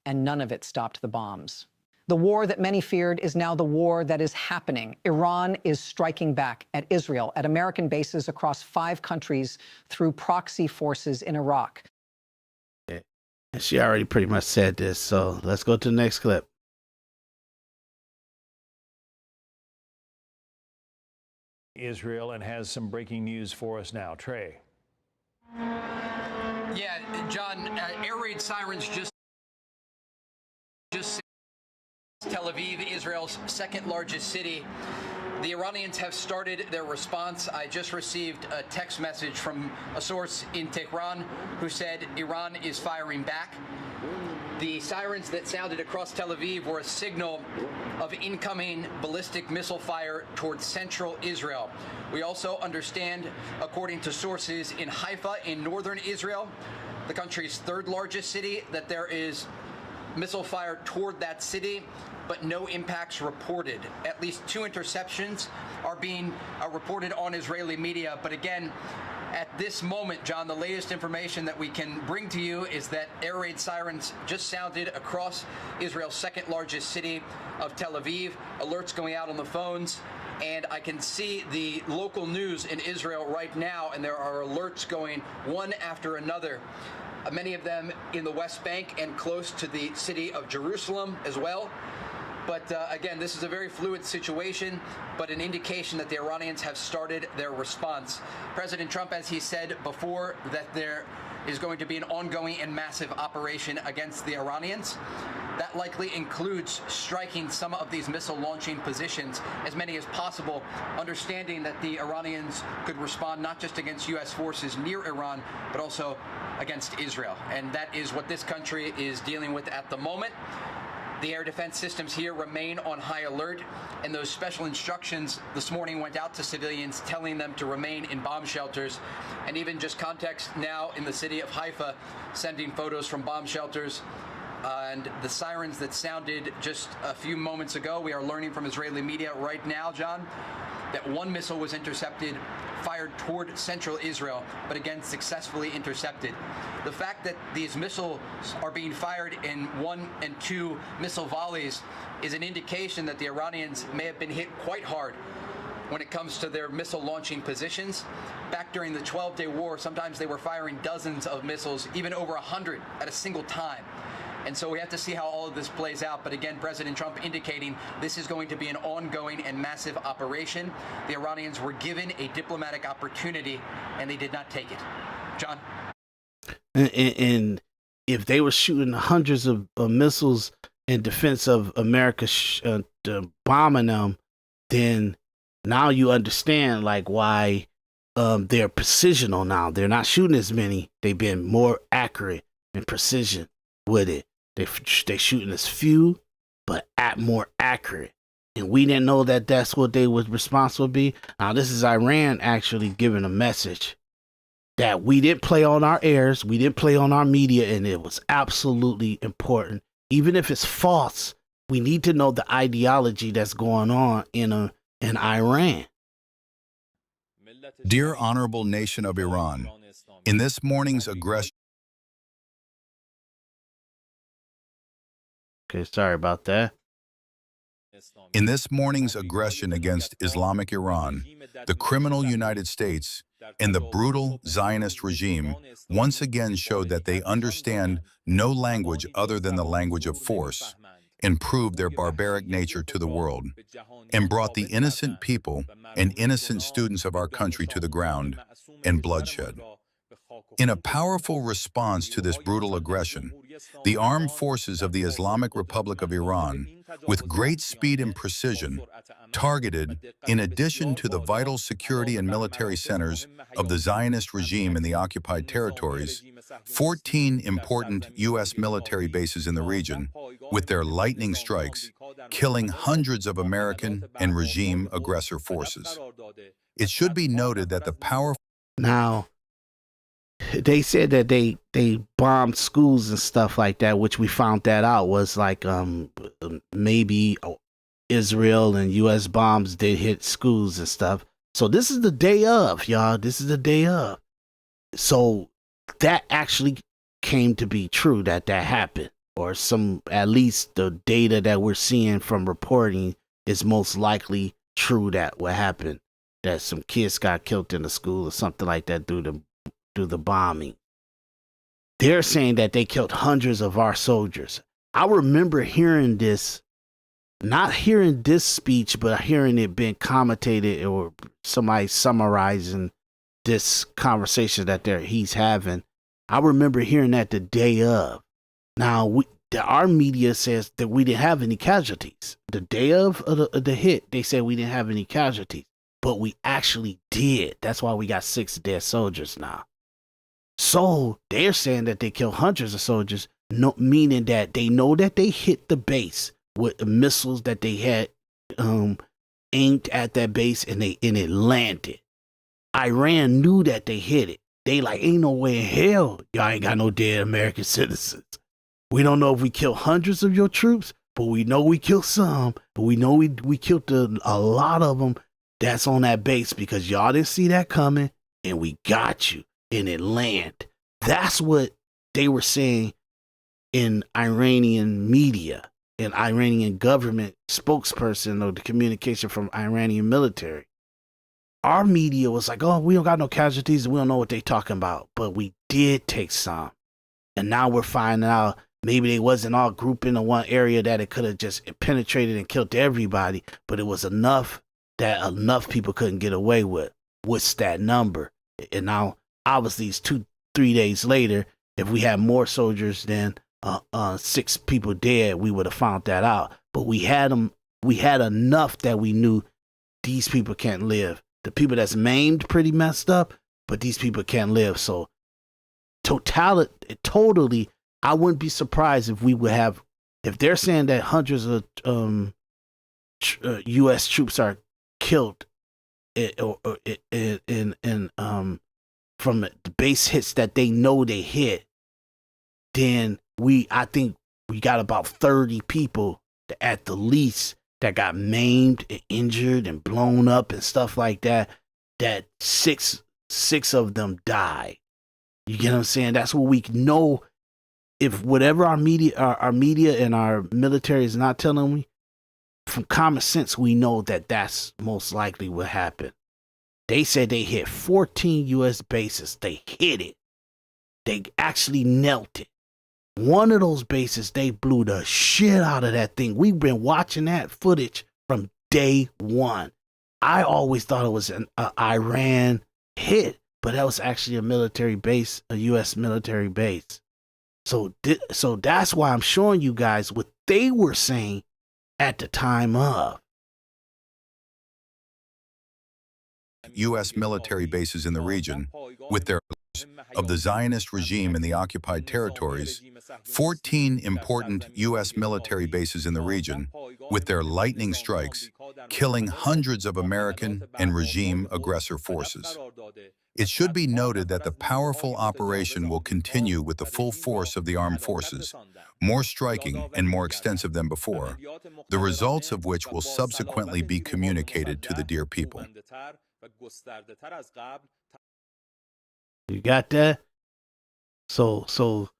and none of it stopped the bombs. The war that many feared is now the war that is happening. Iran is striking back at Israel, at American bases across 5 countries through proxy forces in Iraq. Yeah. And she already pretty much said this, so let's go to the next clip. Israel, and has some breaking news for us now. Trey. Yeah, John, air raid sirens just Tel Aviv, Israel's second largest city. The Iranians have started their response. I just received a text message from a source in Tehran who said Iran is firing back. The sirens that sounded across Tel Aviv were a signal of incoming ballistic missile fire towards central Israel. We also understand, according to sources in Haifa in northern Israel, the country's third largest city, that there is missile fire toward that city, but no impacts reported. At least 2 interceptions are being reported on Israeli media. But again, At this moment, John, the latest information that we can bring to you is that air raid sirens just sounded across Israel's second largest city of Tel Aviv. Alerts going out on the phones. And I can see the local news in Israel right now, and there are alerts going one after another. Many of them in the West Bank and close to the city of Jerusalem as well. But again, this is a very fluid situation, but an indication that the Iranians have started their response. President Trump, as he said before, that there is going to be an ongoing and massive operation against the Iranians. That likely includes striking some of these missile launching positions, as many as possible, understanding that the Iranians could respond not just against U.S. forces near Iran, but also against Israel. And that is what this country is dealing with at the moment. The air defense systems here remain on high alert, and those special instructions this morning went out to civilians, telling them to remain in bomb shelters. And even just context now in the city of Haifa, sending photos from bomb shelters. And the sirens that sounded just a few moments ago, we are learning from Israeli media right now, John, that one missile was intercepted, fired toward central Israel, but again successfully intercepted. The fact that these missiles are being fired in 1 and 2 missile volleys is an indication that the Iranians may have been hit quite hard when it comes to their missile launching positions. Back during the 12-day war, sometimes they were firing dozens of missiles, even over 100 at a single time. And so we have to see how all of this plays out. But again, President Trump indicating this is going to be an ongoing and massive operation. The Iranians were given a diplomatic opportunity, and they did not take it. John? And if they were shooting hundreds of missiles in defense of America bombing them, then now you understand like why they're precisional now. They're not shooting as many. They've been more accurate and precision with it. They shooting as few, but more accurate. And we didn't know that that's what they was responsible to be. Now this is Iran actually giving a message that we didn't play on our airs, we didn't play on our media, and it was absolutely important. Even if it's false, we need to know the ideology that's going on in Iran. Dear honorable nation of Iran, in this morning's aggression. Okay, sorry about that. In this morning's aggression against Islamic Iran, the criminal United States and the brutal Zionist regime once again showed that they understand no language other than the language of force, and proved their barbaric nature to the world, and brought the innocent people and innocent students of our country to the ground and bloodshed. In a powerful response to this brutal aggression, the armed forces of the Islamic Republic of Iran, with great speed and precision, targeted, in addition to the vital security and military centers of the Zionist regime in the occupied territories, 14 important U.S. military bases in the region, with their lightning strikes, killing hundreds of American and regime aggressor forces. It should be noted that the powerful... Now, they said that they bombed schools and stuff like that, which we found that out was like maybe Israel and U.S. bombs did hit schools and stuff. So this is the day of, y'all. This is the day of. So that actually came to be true that happened, or at least the data that we're seeing from reporting is most likely true that what happened, that some kids got killed in the school or something like that through the bombing. They're saying that they killed hundreds of our soldiers. I remember hearing this, not hearing this speech, but hearing it being commentated or somebody summarizing this conversation that he's having. I remember hearing that the day of. Now, our media says that we didn't have any casualties. The day of the hit, they said we didn't have any casualties, but we actually did. That's why we got 6 dead soldiers now. So they're saying that they killed hundreds of soldiers, meaning that they know that they hit the base with the missiles that they had aimed at that base, and it landed. Iran knew that they hit it. They like, ain't no way in hell y'all ain't got no dead American citizens. We don't know if we killed hundreds of your troops, but we know we killed some. But we know we killed a lot of them that's on that base, because y'all didn't see that coming. and we got you, and it land. That's what they were saying in Iranian media, and Iranian government spokesperson, or the communication from Iranian military. Our media was like, oh, we don't got no casualties, we don't know what they talking about. But we did take some. And now we're finding out maybe they wasn't all grouped into one area, that it could have just penetrated and killed everybody, but it was enough that enough people couldn't get away with. What's that number? And now, obviously, it's 2-3 days later. If we had more soldiers than 6 people dead, we would have found that out. But we had them. We had enough that we knew these people can't live. The people that's maimed pretty messed up, but these people can't live. So totally, I wouldn't be surprised if we would have, if they're saying that hundreds of U.S. troops are killed from the base hits that they know they hit, then I think we got about 30 people at the least that got maimed and injured and blown up and stuff like that, that six of them died. You get what I'm saying? That's what we know. If whatever our media and our military is not telling me, from common sense, we know that that's most likely what happened. They said they hit 14 U.S. bases. They hit it. They actually knelt it. One of those bases, they blew the shit out of that thing. We've been watching that footage from day one. I always thought it was an Iran hit, but that was actually a military base, a U.S. military base. So that's why I'm showing you guys what they were saying at the time of. U.S. military bases in the region, with their of the Zionist regime in the occupied territories, 14 important U.S. military bases in the region, with their lightning strikes, killing hundreds of American and regime aggressor forces. It should be noted that the powerful operation will continue with the full force of the armed forces, more striking and more extensive than before, the results of which will subsequently be communicated to the dear people. You got that? So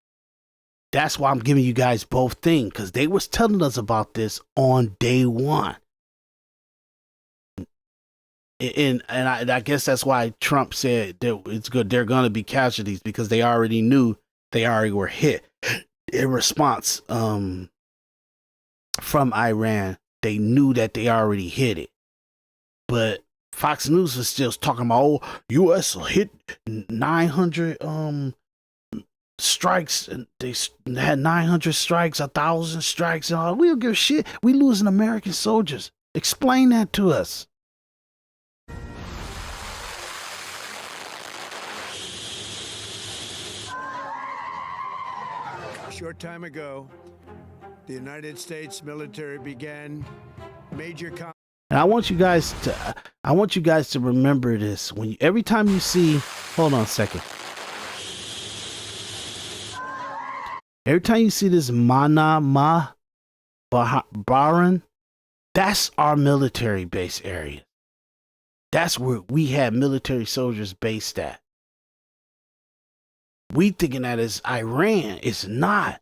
that's why I'm giving you guys both things, because they was telling us about this on day one. And I guess that's why Trump said that it's good. They're going to be casualties, because they already knew they already were hit. In response from Iran, they knew that they already hit it. But Fox News was still talking about, oh, U.S. hit 900 strikes, and they had 900 strikes, 1,000 strikes, and all. We don't give a shit. We losing American soldiers. Explain that to us. A short time ago, the United States military began major And I want you guys to remember this. Every time you see, hold on a second. Every time you see this Bahrain, that's our military base area. That's where we had military soldiers based at. We thinking that is Iran. It's not.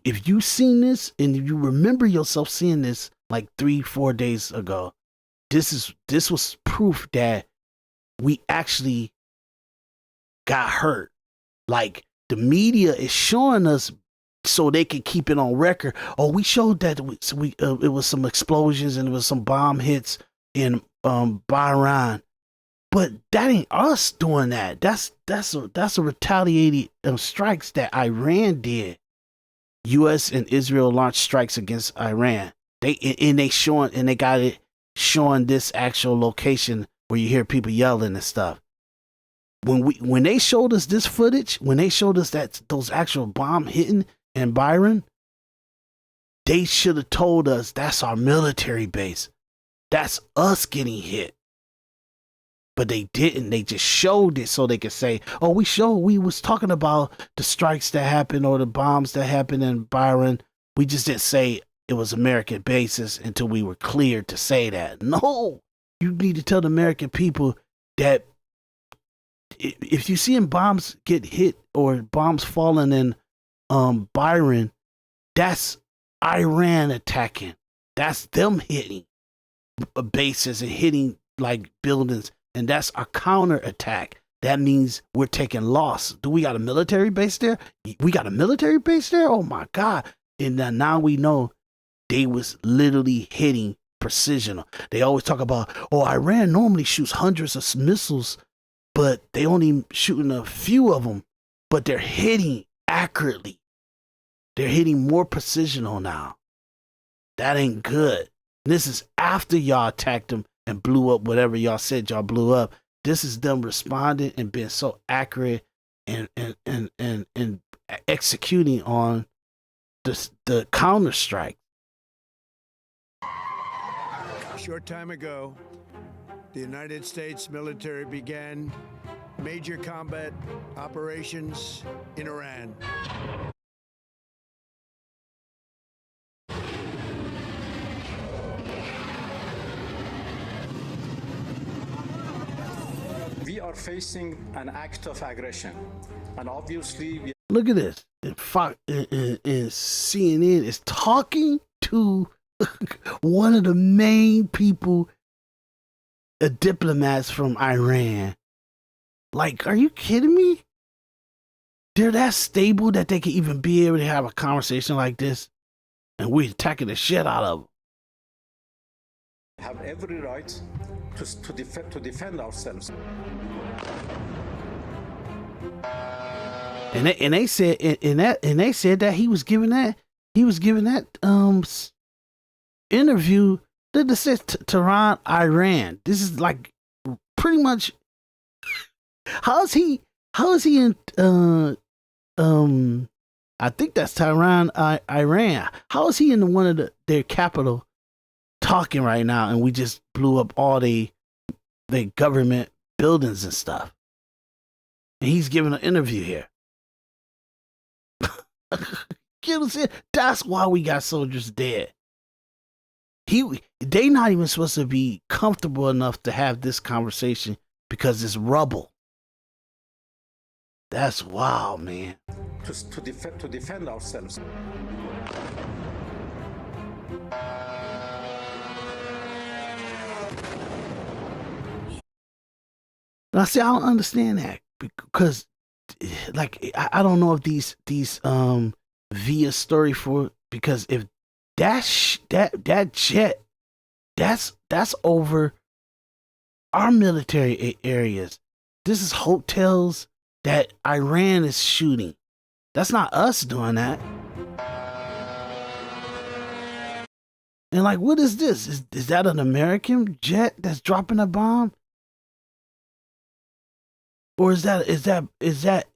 If you seen this and if you remember yourself seeing this like 3-4 days ago, this was proof that we actually got hurt. Like, the media is showing us so they can keep it on record. Oh, we showed that it was some explosions and it was some bomb hits in Bahrain. But that ain't us doing that. That's a retaliated strikes that Iran did. U.S. and Israel launched strikes against Iran. They got it showing this actual location where you hear people yelling and stuff. When they showed us this footage, when they showed us that those actual bomb hitting in Bahrain, they should have told us that's our military base. That's us getting hit. But they didn't. They just showed it so they could say, oh, we was talking about the strikes that happened or the bombs that happened in Bahrain. We just didn't say it was American bases until we were cleared to say that. No, you need to tell the American people that if you see bombs get hit or bombs falling in Byron, that's Iran attacking. That's them hitting bases and hitting like buildings, and that's a counter attack. That means we're taking loss. Do we got a military base there? We got a military base there? Oh my God. And now we know they was literally hitting precision. They always talk about, oh, Iran normally shoots hundreds of missiles, but they only shooting a few of them, but they're hitting accurately. They're hitting more precision now. That ain't good. This is after y'all attacked them and blew up whatever y'all said y'all blew up. This is them responding and being so accurate and executing on the counter strike. A short time ago, the United States military began major combat operations in Iran. We are facing an act of aggression, and obviously look at this. And CNN is talking to one of the main people, diplomats from Iran. Like, are you kidding me? They're that stable that they can even be able to have a conversation like this, and we're attacking the shit out of them. have every right to defend ourselves. And they said that he was giving that interview that said Tehran, Iran. This is like pretty much how is he in I think that's Tehran, Iran. How is he in one of their capital talking right now, and we just blew up all the government buildings and stuff, and he's giving an interview here. You know what I'm saying? That's why we got soldiers dead. They not even supposed to be comfortable enough to have this conversation because it's rubble. That's wild, man. To defend ourselves. Now, see, I don't understand that because, like, I don't know if these via story for, because if that jet that's over our military areas. This is hotels that Iran is shooting. That's not us doing that. And like, what is this? Is that an American jet that's dropping a bomb? Or is that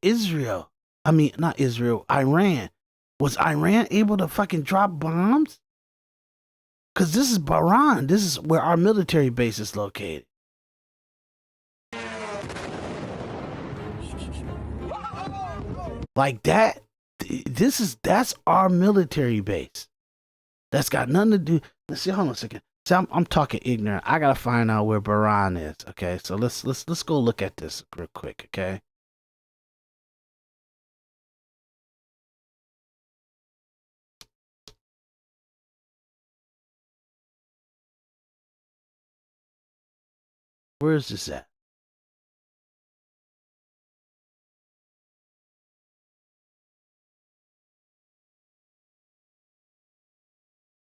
Israel? I mean, not Israel, Iran. Was Iran able to fucking drop bombs? Because this is Bahrain. This is where our military base is located. Like that, that's our military base. That's got nothing to do. Let's see, hold on a second. See, I'm talking ignorant. I gotta find out where Bahrain is. Okay, so let's go look at this real quick. Okay. Where is this at?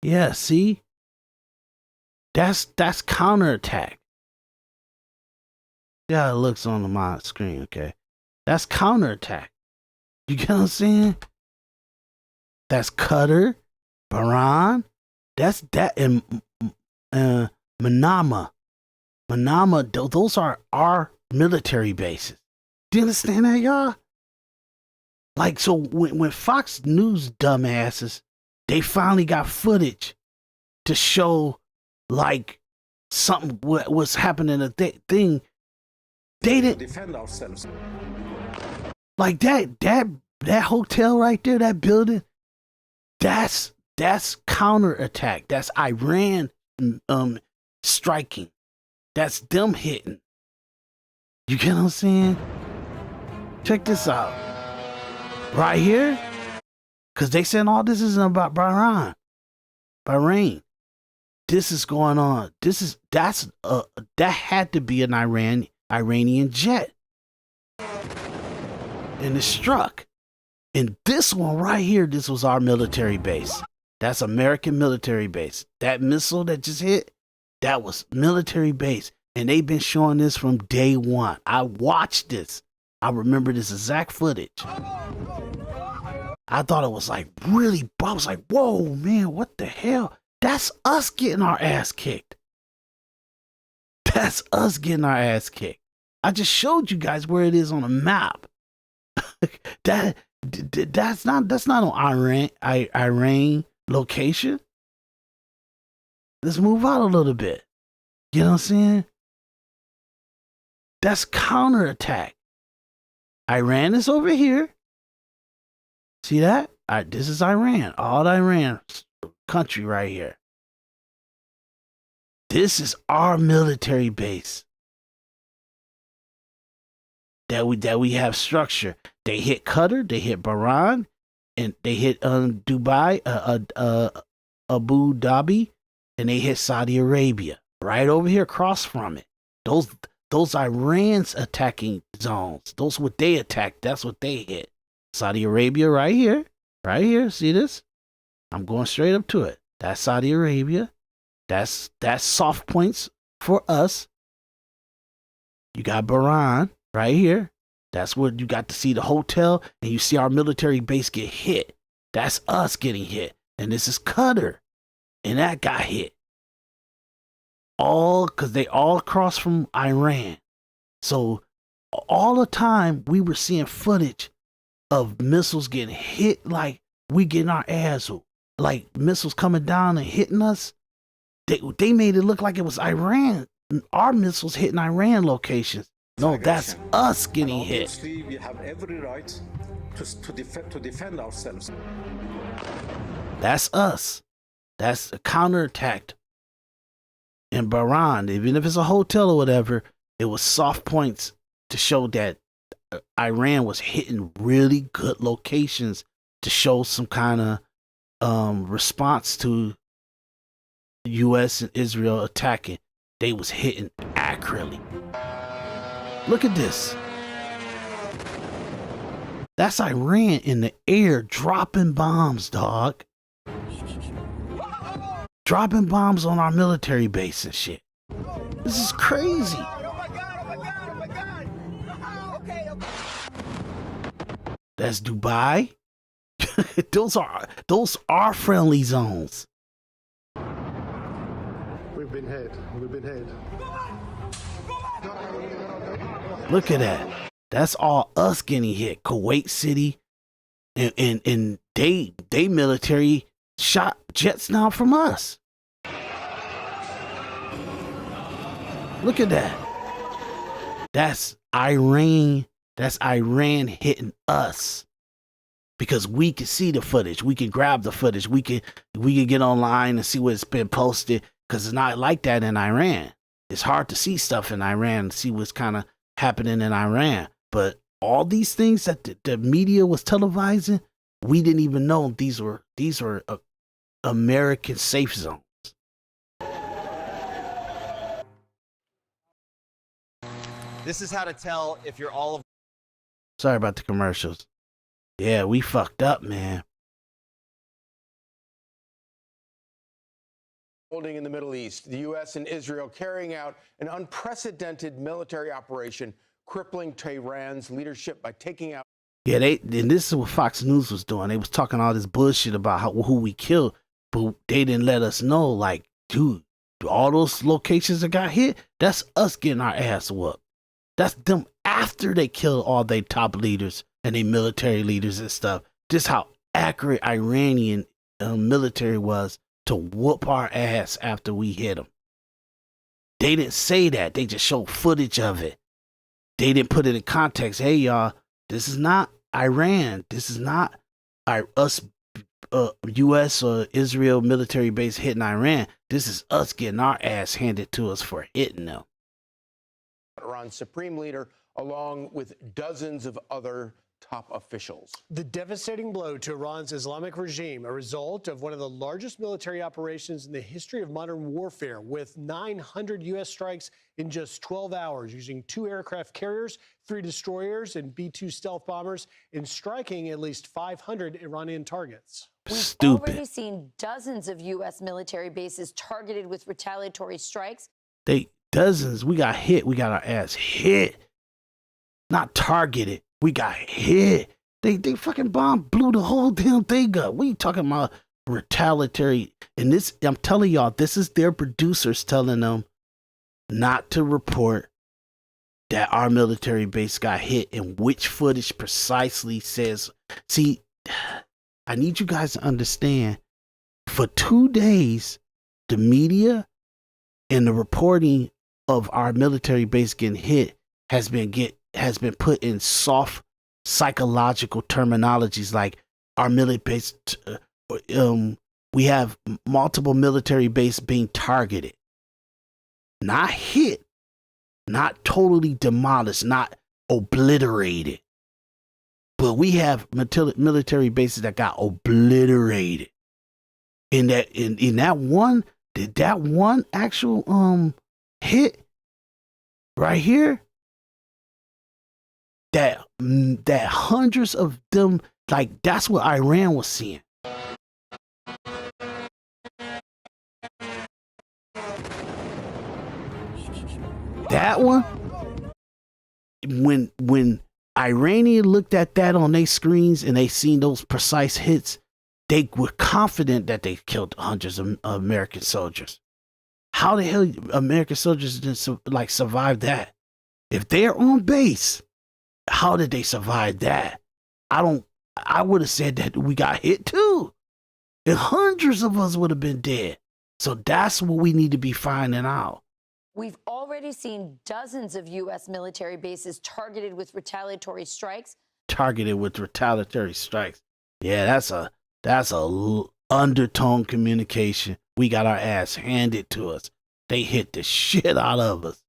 Yeah, see? That's counterattack. Yeah, it looks on my screen, okay? That's counterattack. You get what I'm saying? That's Qatar, Bahrain, that's that, and Manama. Manama, those are our military bases. Do you understand that, y'all? Like, so when Fox News dumbasses, they finally got footage to show, like, something was happening, a thing. They didn't defend ourselves. Like that hotel right there, that building, that's counterattack. That's Iran striking. That's them hitting. You get what I'm saying? Check this out. Right here. Because they saying all this isn't about Bahrain. This is going on. That had to be an Iranian jet. And it struck. And this one right here, this was our military base. That's American military base. That missile that just hit, that was military base. And they've been showing this from day one. I watched this. I remember this exact footage. I thought it was like really, I was like, whoa, man, what the hell? That's us getting our ass kicked. That's us getting our ass kicked. I just showed you guys where it is on a map. That's not on Iran location. Let's move out a little bit. You know what I'm saying? That's counterattack. Iran is over here. See that? This is Iran. All Iran country right here. This is our military base. That we have structure. They hit Qatar, they hit Bahrain, and they hit Dubai, Abu Dhabi, and they hit Saudi Arabia. Right over here across from it. Those Iran's attacking zones. Those what they attacked. That's what they hit. Saudi Arabia right here. Right here. See this? I'm going straight up to it. That's Saudi Arabia. That's soft points for us. You got Bahrain right here. That's where you got to see the hotel and you see our military base get hit. That's us getting hit. And this is Qatar. And that got hit. All because they all crossed from Iran. So all the time we were seeing footage of missiles getting hit, like we getting our ass, like missiles coming down and hitting us. They made it look like it was Iran. Our missiles hitting Iran locations. No, that's us getting hit. We have every right to defend ourselves. That's us. That's a counterattack. In Bahrain, even if it's a hotel or whatever, it was soft points to show that Iran was hitting really good locations to show some kind of response to the U.S. and Israel attacking. They was hitting accurately. Look at this. That's Iran in the air dropping bombs, dog. Dropping bombs on our military base and shit. This is crazy. That's Dubai. those are friendly zones. We've been hit. Look at that. That's all us getting hit. Kuwait City. And they military shot jets down from us. Look at that. That's Iran. That's Iran hitting us. Because we can see the footage. We can grab the footage. We can get online and see what's been posted. Because it's not like that in Iran. It's hard to see stuff in Iran and see what's kind of happening in Iran. But all these things that the media was televising, we didn't even know these were American safe zones. This is how to tell if you're all of. Sorry about the commercials. Yeah, we fucked up, man. Holding in the Middle East, the U.S. and Israel carrying out an unprecedented military operation, crippling Tehran's leadership by taking out. Yeah, and this is what Fox News was doing. They was talking all this bullshit about who we killed, but they didn't let us know, like, dude, all those locations that got hit, that's us getting our ass whooped. That's them after they killed all their top leaders and their military leaders and stuff. Just how accurate Iranian military was to whoop our ass after we hit them. They didn't say that. They just showed footage of it. They didn't put it in context. Hey, y'all, this is not Iran. This is not us, U.S. or Israel military base hitting Iran. This is us getting our ass handed to us for hitting them. Iran's supreme leader along with dozens of other top officials. The devastating blow to Iran's Islamic regime, a result of one of the largest military operations in the history of modern warfare, with 900 U.S. strikes in just 12 hours, using 2 aircraft carriers, 3 destroyers, and B-2 stealth bombers, and striking at least 500 Iranian targets. We've already seen dozens of U.S. military bases targeted with retaliatory strikes. Dozens. We got hit. We got our ass hit. Not targeted. We got hit. They fucking blew the whole damn thing up. We talking about retaliatory. And this, I'm telling y'all, this is their producers telling them not to report that our military base got hit, and which footage precisely says. See, I need you guys to understand, for 2 days, the media and the reporting of our military base getting hit has been put in soft psychological terminologies like our military base. We have multiple military bases being targeted, not hit, not totally demolished, not obliterated. But we have military bases that got obliterated. In that one actual hit right here, that hundreds of them, like, that's what Iran was seeing. That one, when Iranian looked at that on their screens and they seen those precise hits, they were confident that they killed hundreds of American soldiers. How the hell American soldiers didn't survive that? If they're on base, how did they survive that? I would have said that we got hit too. And hundreds of us would have been dead. So that's what we need to be finding out. We've already seen dozens of U.S. military bases targeted with retaliatory strikes. Yeah, that's a undertone communication. We got our ass handed to us. They hit the shit out of us.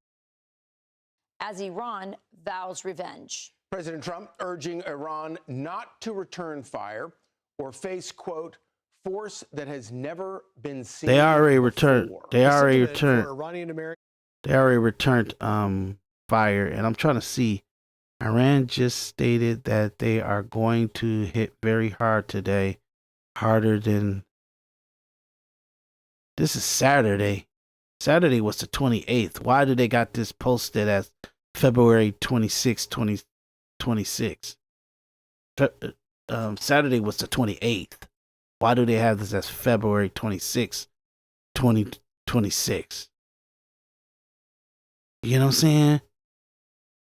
As Iran vows revenge. President Trump urging Iran not to return fire or face, quote, force that has never been seen. They already returned. They already returned fire, and I'm trying to see. Iran just stated that they are going to hit very hard today, harder than. This is Saturday. Saturday was the 28th. Why do they got this posted as February 26, 2026? Saturday was the 28th. Why do they have this as February 26, 2026? You know what I'm saying?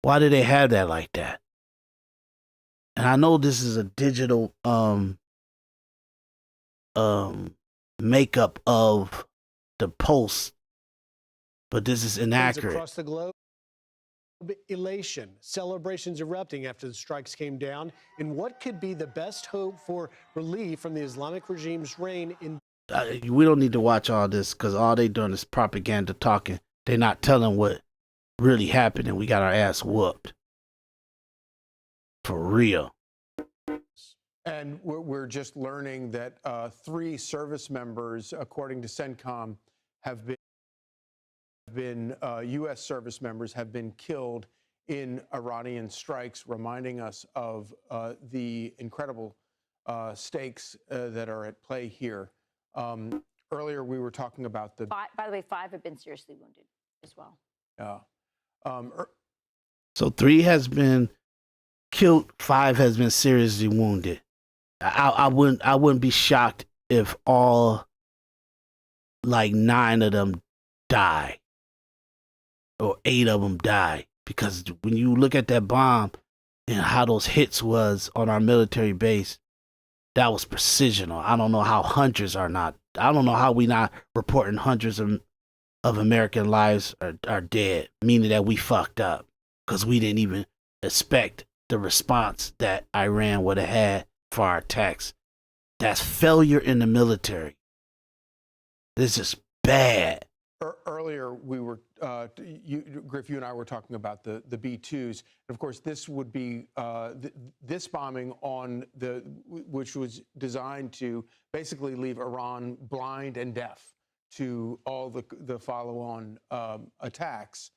Why do they have that like that? And I know this is a digital makeup of the post, but this is inaccurate. Across the globe, elation, celebrations erupting after the strikes came down, and what could be the best hope for relief from the Islamic regime's reign in. We don't need to watch all this because all they doing is propaganda talking. They're not telling what really happened, and we got our ass whooped. For real. And we're just learning that 3 service members, according to CENTCOM, have been U.S. service members have been killed in Iranian strikes, reminding us of the incredible stakes that are at play here. Earlier, we were talking about the. By the way, 5 have been seriously wounded as well. Yeah. So 3 has been killed, 5 has been seriously wounded. I wouldn't be shocked if all 9 of them die or 8 of them die, because when you look at that bomb and how those hits was on our military base, that was precisional. I don't know how hundreds are not. I don't know how we not reporting hundreds of American lives are dead, meaning that we fucked up because we didn't even expect the response that Iran would have had for our attacks. That's failure in the military. This is bad. Earlier, we were, Griff, you and I were talking about the B-2s. And of course, this would be this bombing which was designed to basically leave Iran blind and deaf to all the follow-on attacks,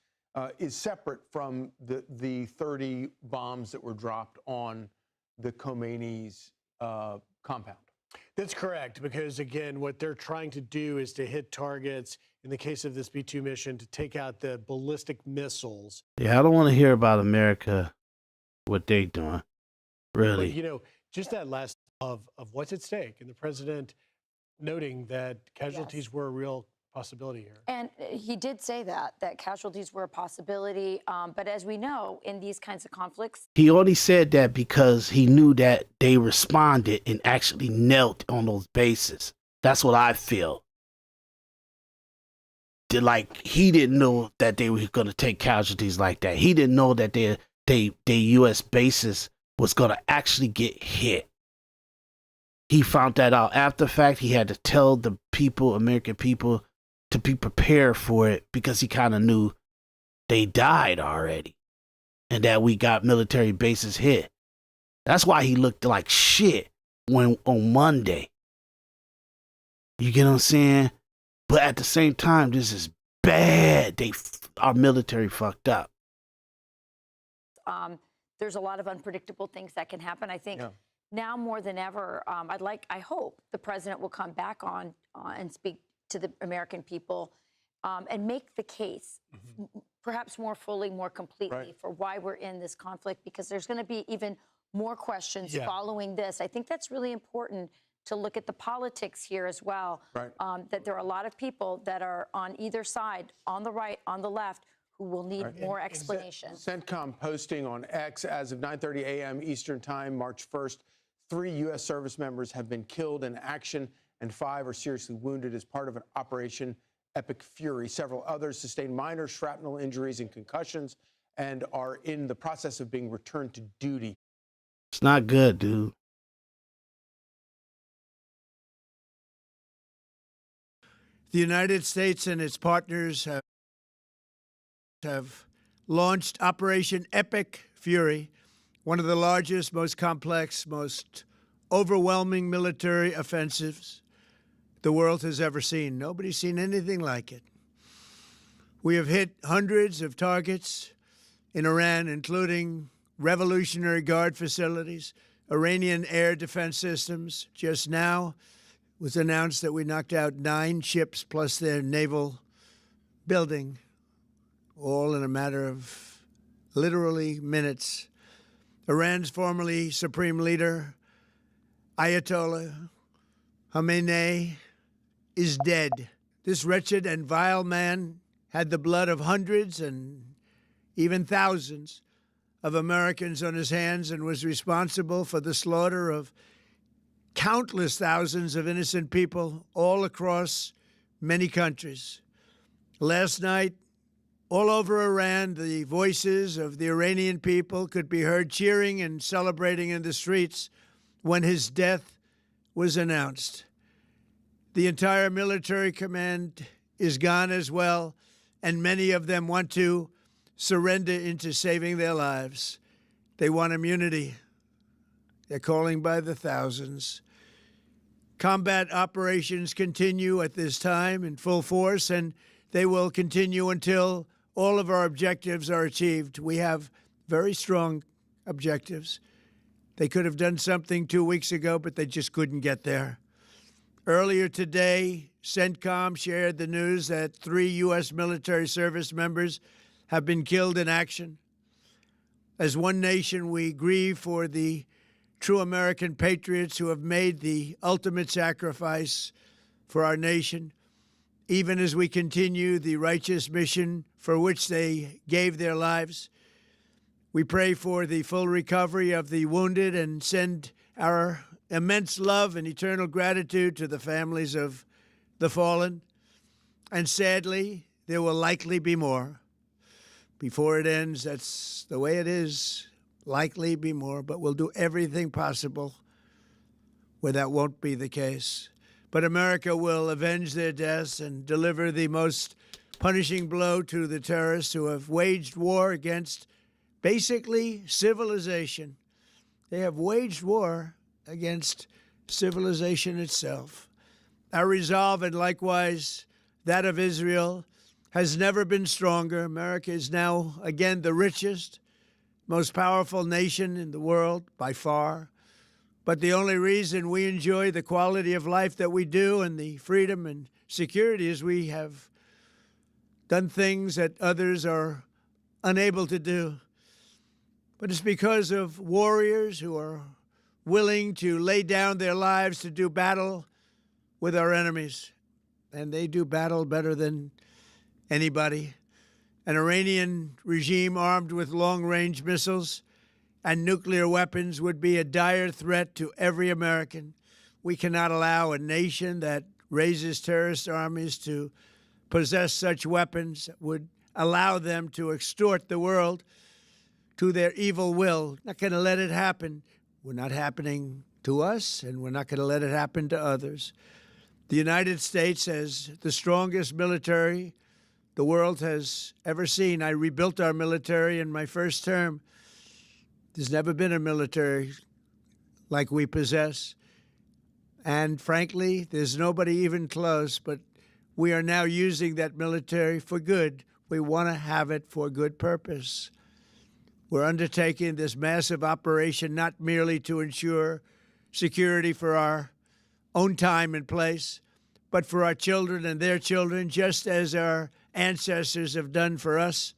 is separate from the 30 bombs that were dropped on the Khomeini's compound. That's correct, because again, what they're trying to do is to hit targets, in the case of this B-2 mission, to take out the ballistic missiles. Yeah, I don't want to hear about America, what they doing, really. But, you know, just that last of what's at stake, and the president noting that casualties were a real possibility here. And he did say that casualties were a possibility. But as we know, in these kinds of conflicts, He only said that because he knew that they responded and actually knelt on those bases. That's what I feel. Like, he didn't know that they were going to take casualties like that. He didn't know that their U.S. bases was going to actually get hit. He found that out after the fact. He had to tell the people, American people, to be prepared for it, because he kind of knew they died already and that we got military bases hit. That's why he looked like shit on Monday. You get what I'm saying? But at the same time, this is bad. Our military fucked up. there's a lot of unpredictable things that can happen. I think now more than ever, I hope the president will come back on and speak to the American people and make the case perhaps more fully, more completely for why we're in this conflict, because there's going to be even more questions following this. I think that's really important to look at the politics here as well, that there are a lot of people that are on either side, on the right, on the left, who will need more explanation. CENTCOM posting on X, as of 9:30 a.m. Eastern Time, March 1st, 3 U.S. service members have been killed in action and 5 are seriously wounded as part of an Operation Epic Fury. Several others sustained minor shrapnel injuries and concussions and are in the process of being returned to duty. It's not good, dude. The United States and its partners have launched Operation Epic Fury, one of the largest, most complex, most overwhelming military offensives the world has ever seen. Nobody's seen anything like it. We have hit hundreds of targets in Iran, including Revolutionary Guard facilities, Iranian air defense systems. Just now it was announced that we knocked out 9 ships plus their naval building, all in a matter of literally minutes. Iran's formerly supreme leader, Ayatollah Khamenei, is dead. This wretched and vile man had the blood of hundreds and even thousands of Americans on his hands and was responsible for the slaughter of countless thousands of innocent people all across many countries. Last night, all over Iran, the voices of the Iranian people could be heard cheering and celebrating in the streets when his death was announced. The entire military command is gone as well, and many of them want to surrender into saving their lives. They want immunity. They're calling by the thousands. Combat operations continue at this time in full force, and they will continue until all of our objectives are achieved. We have very strong objectives. They could have done something 2 weeks ago, but they just couldn't get there. Earlier today, CENTCOM shared the news that 3 U.S. military service members have been killed in action. As one nation, we grieve for the true American patriots who have made the ultimate sacrifice for our nation, even as we continue the righteous mission for which they gave their lives. We pray for the full recovery of the wounded and send our immense love and eternal gratitude to the families of the fallen. And sadly, there will likely be more. Before it ends, that's the way it is. Likely be more, but we'll do everything possible where that won't be the case. but America will avenge their deaths and deliver the most punishing blow to the terrorists who have waged war against basically civilization. They have waged war against civilization itself. Our resolve, and likewise that of Israel, has never been stronger. America is now, again, the richest, most powerful nation in the world by far. But the only reason we enjoy the quality of life that we do and the freedom and security is we have done things that others are unable to do. But it's because of warriors who are willing to lay down their lives to do battle with our enemies. And they do battle better than anybody. An Iranian regime armed with long-range missiles and nuclear weapons would be a dire threat to every American. We cannot allow a nation that raises terrorist armies to possess such weapons that would allow them to extort the world to their evil will. Not going to let it happen. We're not happening to us, and we're not going to let it happen to others. The United States has the strongest military the world has ever seen. I rebuilt our military in my first term. There's never been a military like we possess. And frankly, there's nobody even close, but we are now using that military for good. We want to have it for good purpose. We're undertaking this massive operation not merely to ensure security for our own time and place, but for our children and their children, just as our ancestors have done for us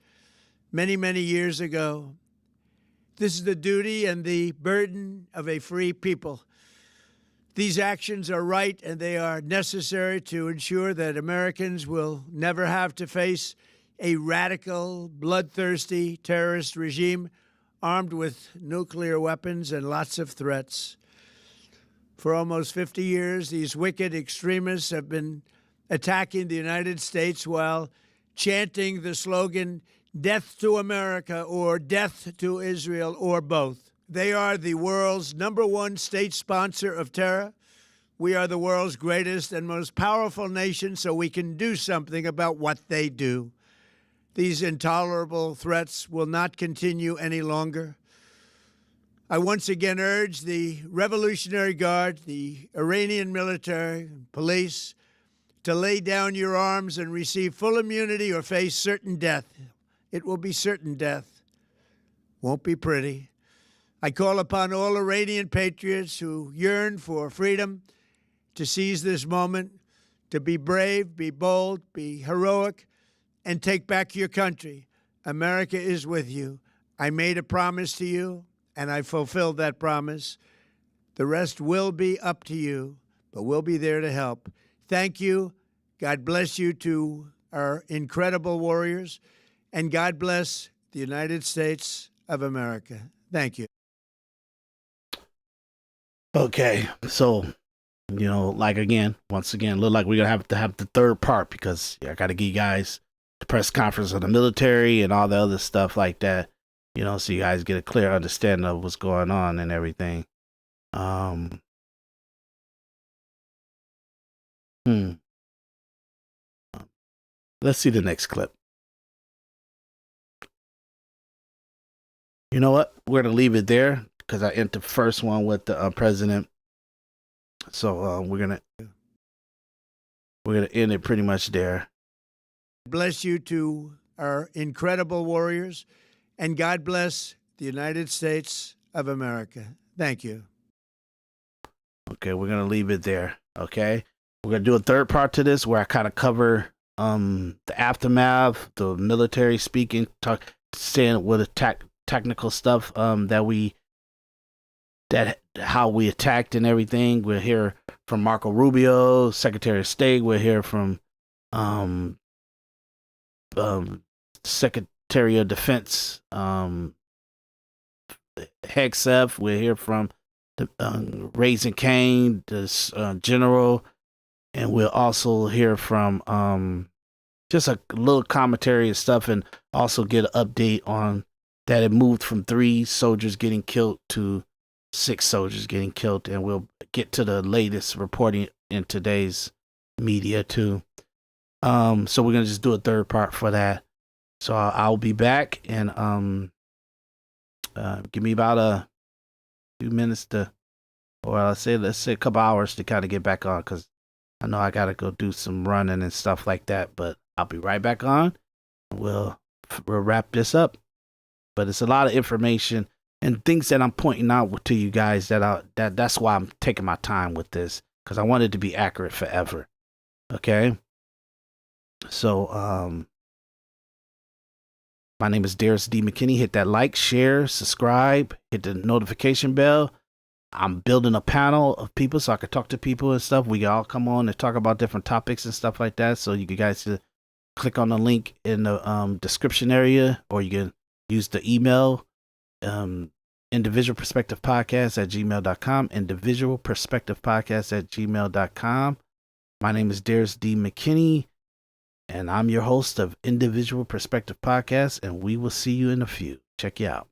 many, many years ago. This is the duty and the burden of a free people. These actions are right and they are necessary to ensure that Americans will never have to face a radical, bloodthirsty terrorist regime armed with nuclear weapons and lots of threats. For almost 50 years, these wicked extremists have been attacking the United States while chanting the slogan, "Death to America," or "Death to Israel," or both. They are the world's #1 state sponsor of terror. We are the world's greatest and most powerful nation, so we can do something about what they do. These intolerable threats will not continue any longer. I once again urge the Revolutionary Guard, the Iranian military, and police to lay down your arms and receive full immunity or face certain death. It will be certain death. Won't be pretty. I call upon all Iranian patriots who yearn for freedom to seize this moment, to be brave, be bold, be heroic, and take back your country. America is with you. I made a promise to you, and I fulfilled that promise. The rest will be up to you, but we'll be there to help. Thank you. God bless you to our incredible warriors, and God bless the United States of America. Thank you. Okay, so, like once again, look like we're going to have the third part because I got to give you guys the press conference of the military and all the other stuff like that, so you guys get a clear understanding of what's going on and everything. Let's see the next clip. You know what? We're going to leave it there because I ended the first one with the president. So we're gonna end it pretty much there. Bless you to our incredible warriors, and God bless the United States of America. Thank you. Okay, we're gonna leave it there. Okay, we're gonna do a third part to this where I kind of cover the aftermath, the military speaking, saying what technical stuff how we attacked and everything. We'll hear from Marco Rubio, Secretary of State. We'll hear from Secretary of Defense, Hegseth. We'll hear from the Raising Cane, the General, and we'll also hear from just a little commentary and stuff, and also get an update on that it moved from 3 soldiers getting killed to 6 soldiers getting killed, and we'll get to the latest reporting in today's media too. So we're gonna just do a third part for that. So I'll be back, and give me about a few minutes to, or let's say a couple hours to kind of get back on, because I know I gotta go do some running and stuff like that. But I'll be right back on. We'll wrap this up. But it's a lot of information and things that I'm pointing out to you guys that's why I'm taking my time with this, because I want it to be accurate forever. Okay. So my name is Daris D. McKinney. Hit that like, share, subscribe, hit the notification bell. I'm building a panel of people so I can talk to people and stuff. We all come on and talk about different topics and stuff like that. So you guys can click on the link in the description area, or you can use the email, individualperspectivepodcast@gmail.com, individualperspectivepodcast@gmail.com. My name is Daris D. McKinney, and I'm your host of Individual Perspective Podcast, and we will see you in a few. Check you out.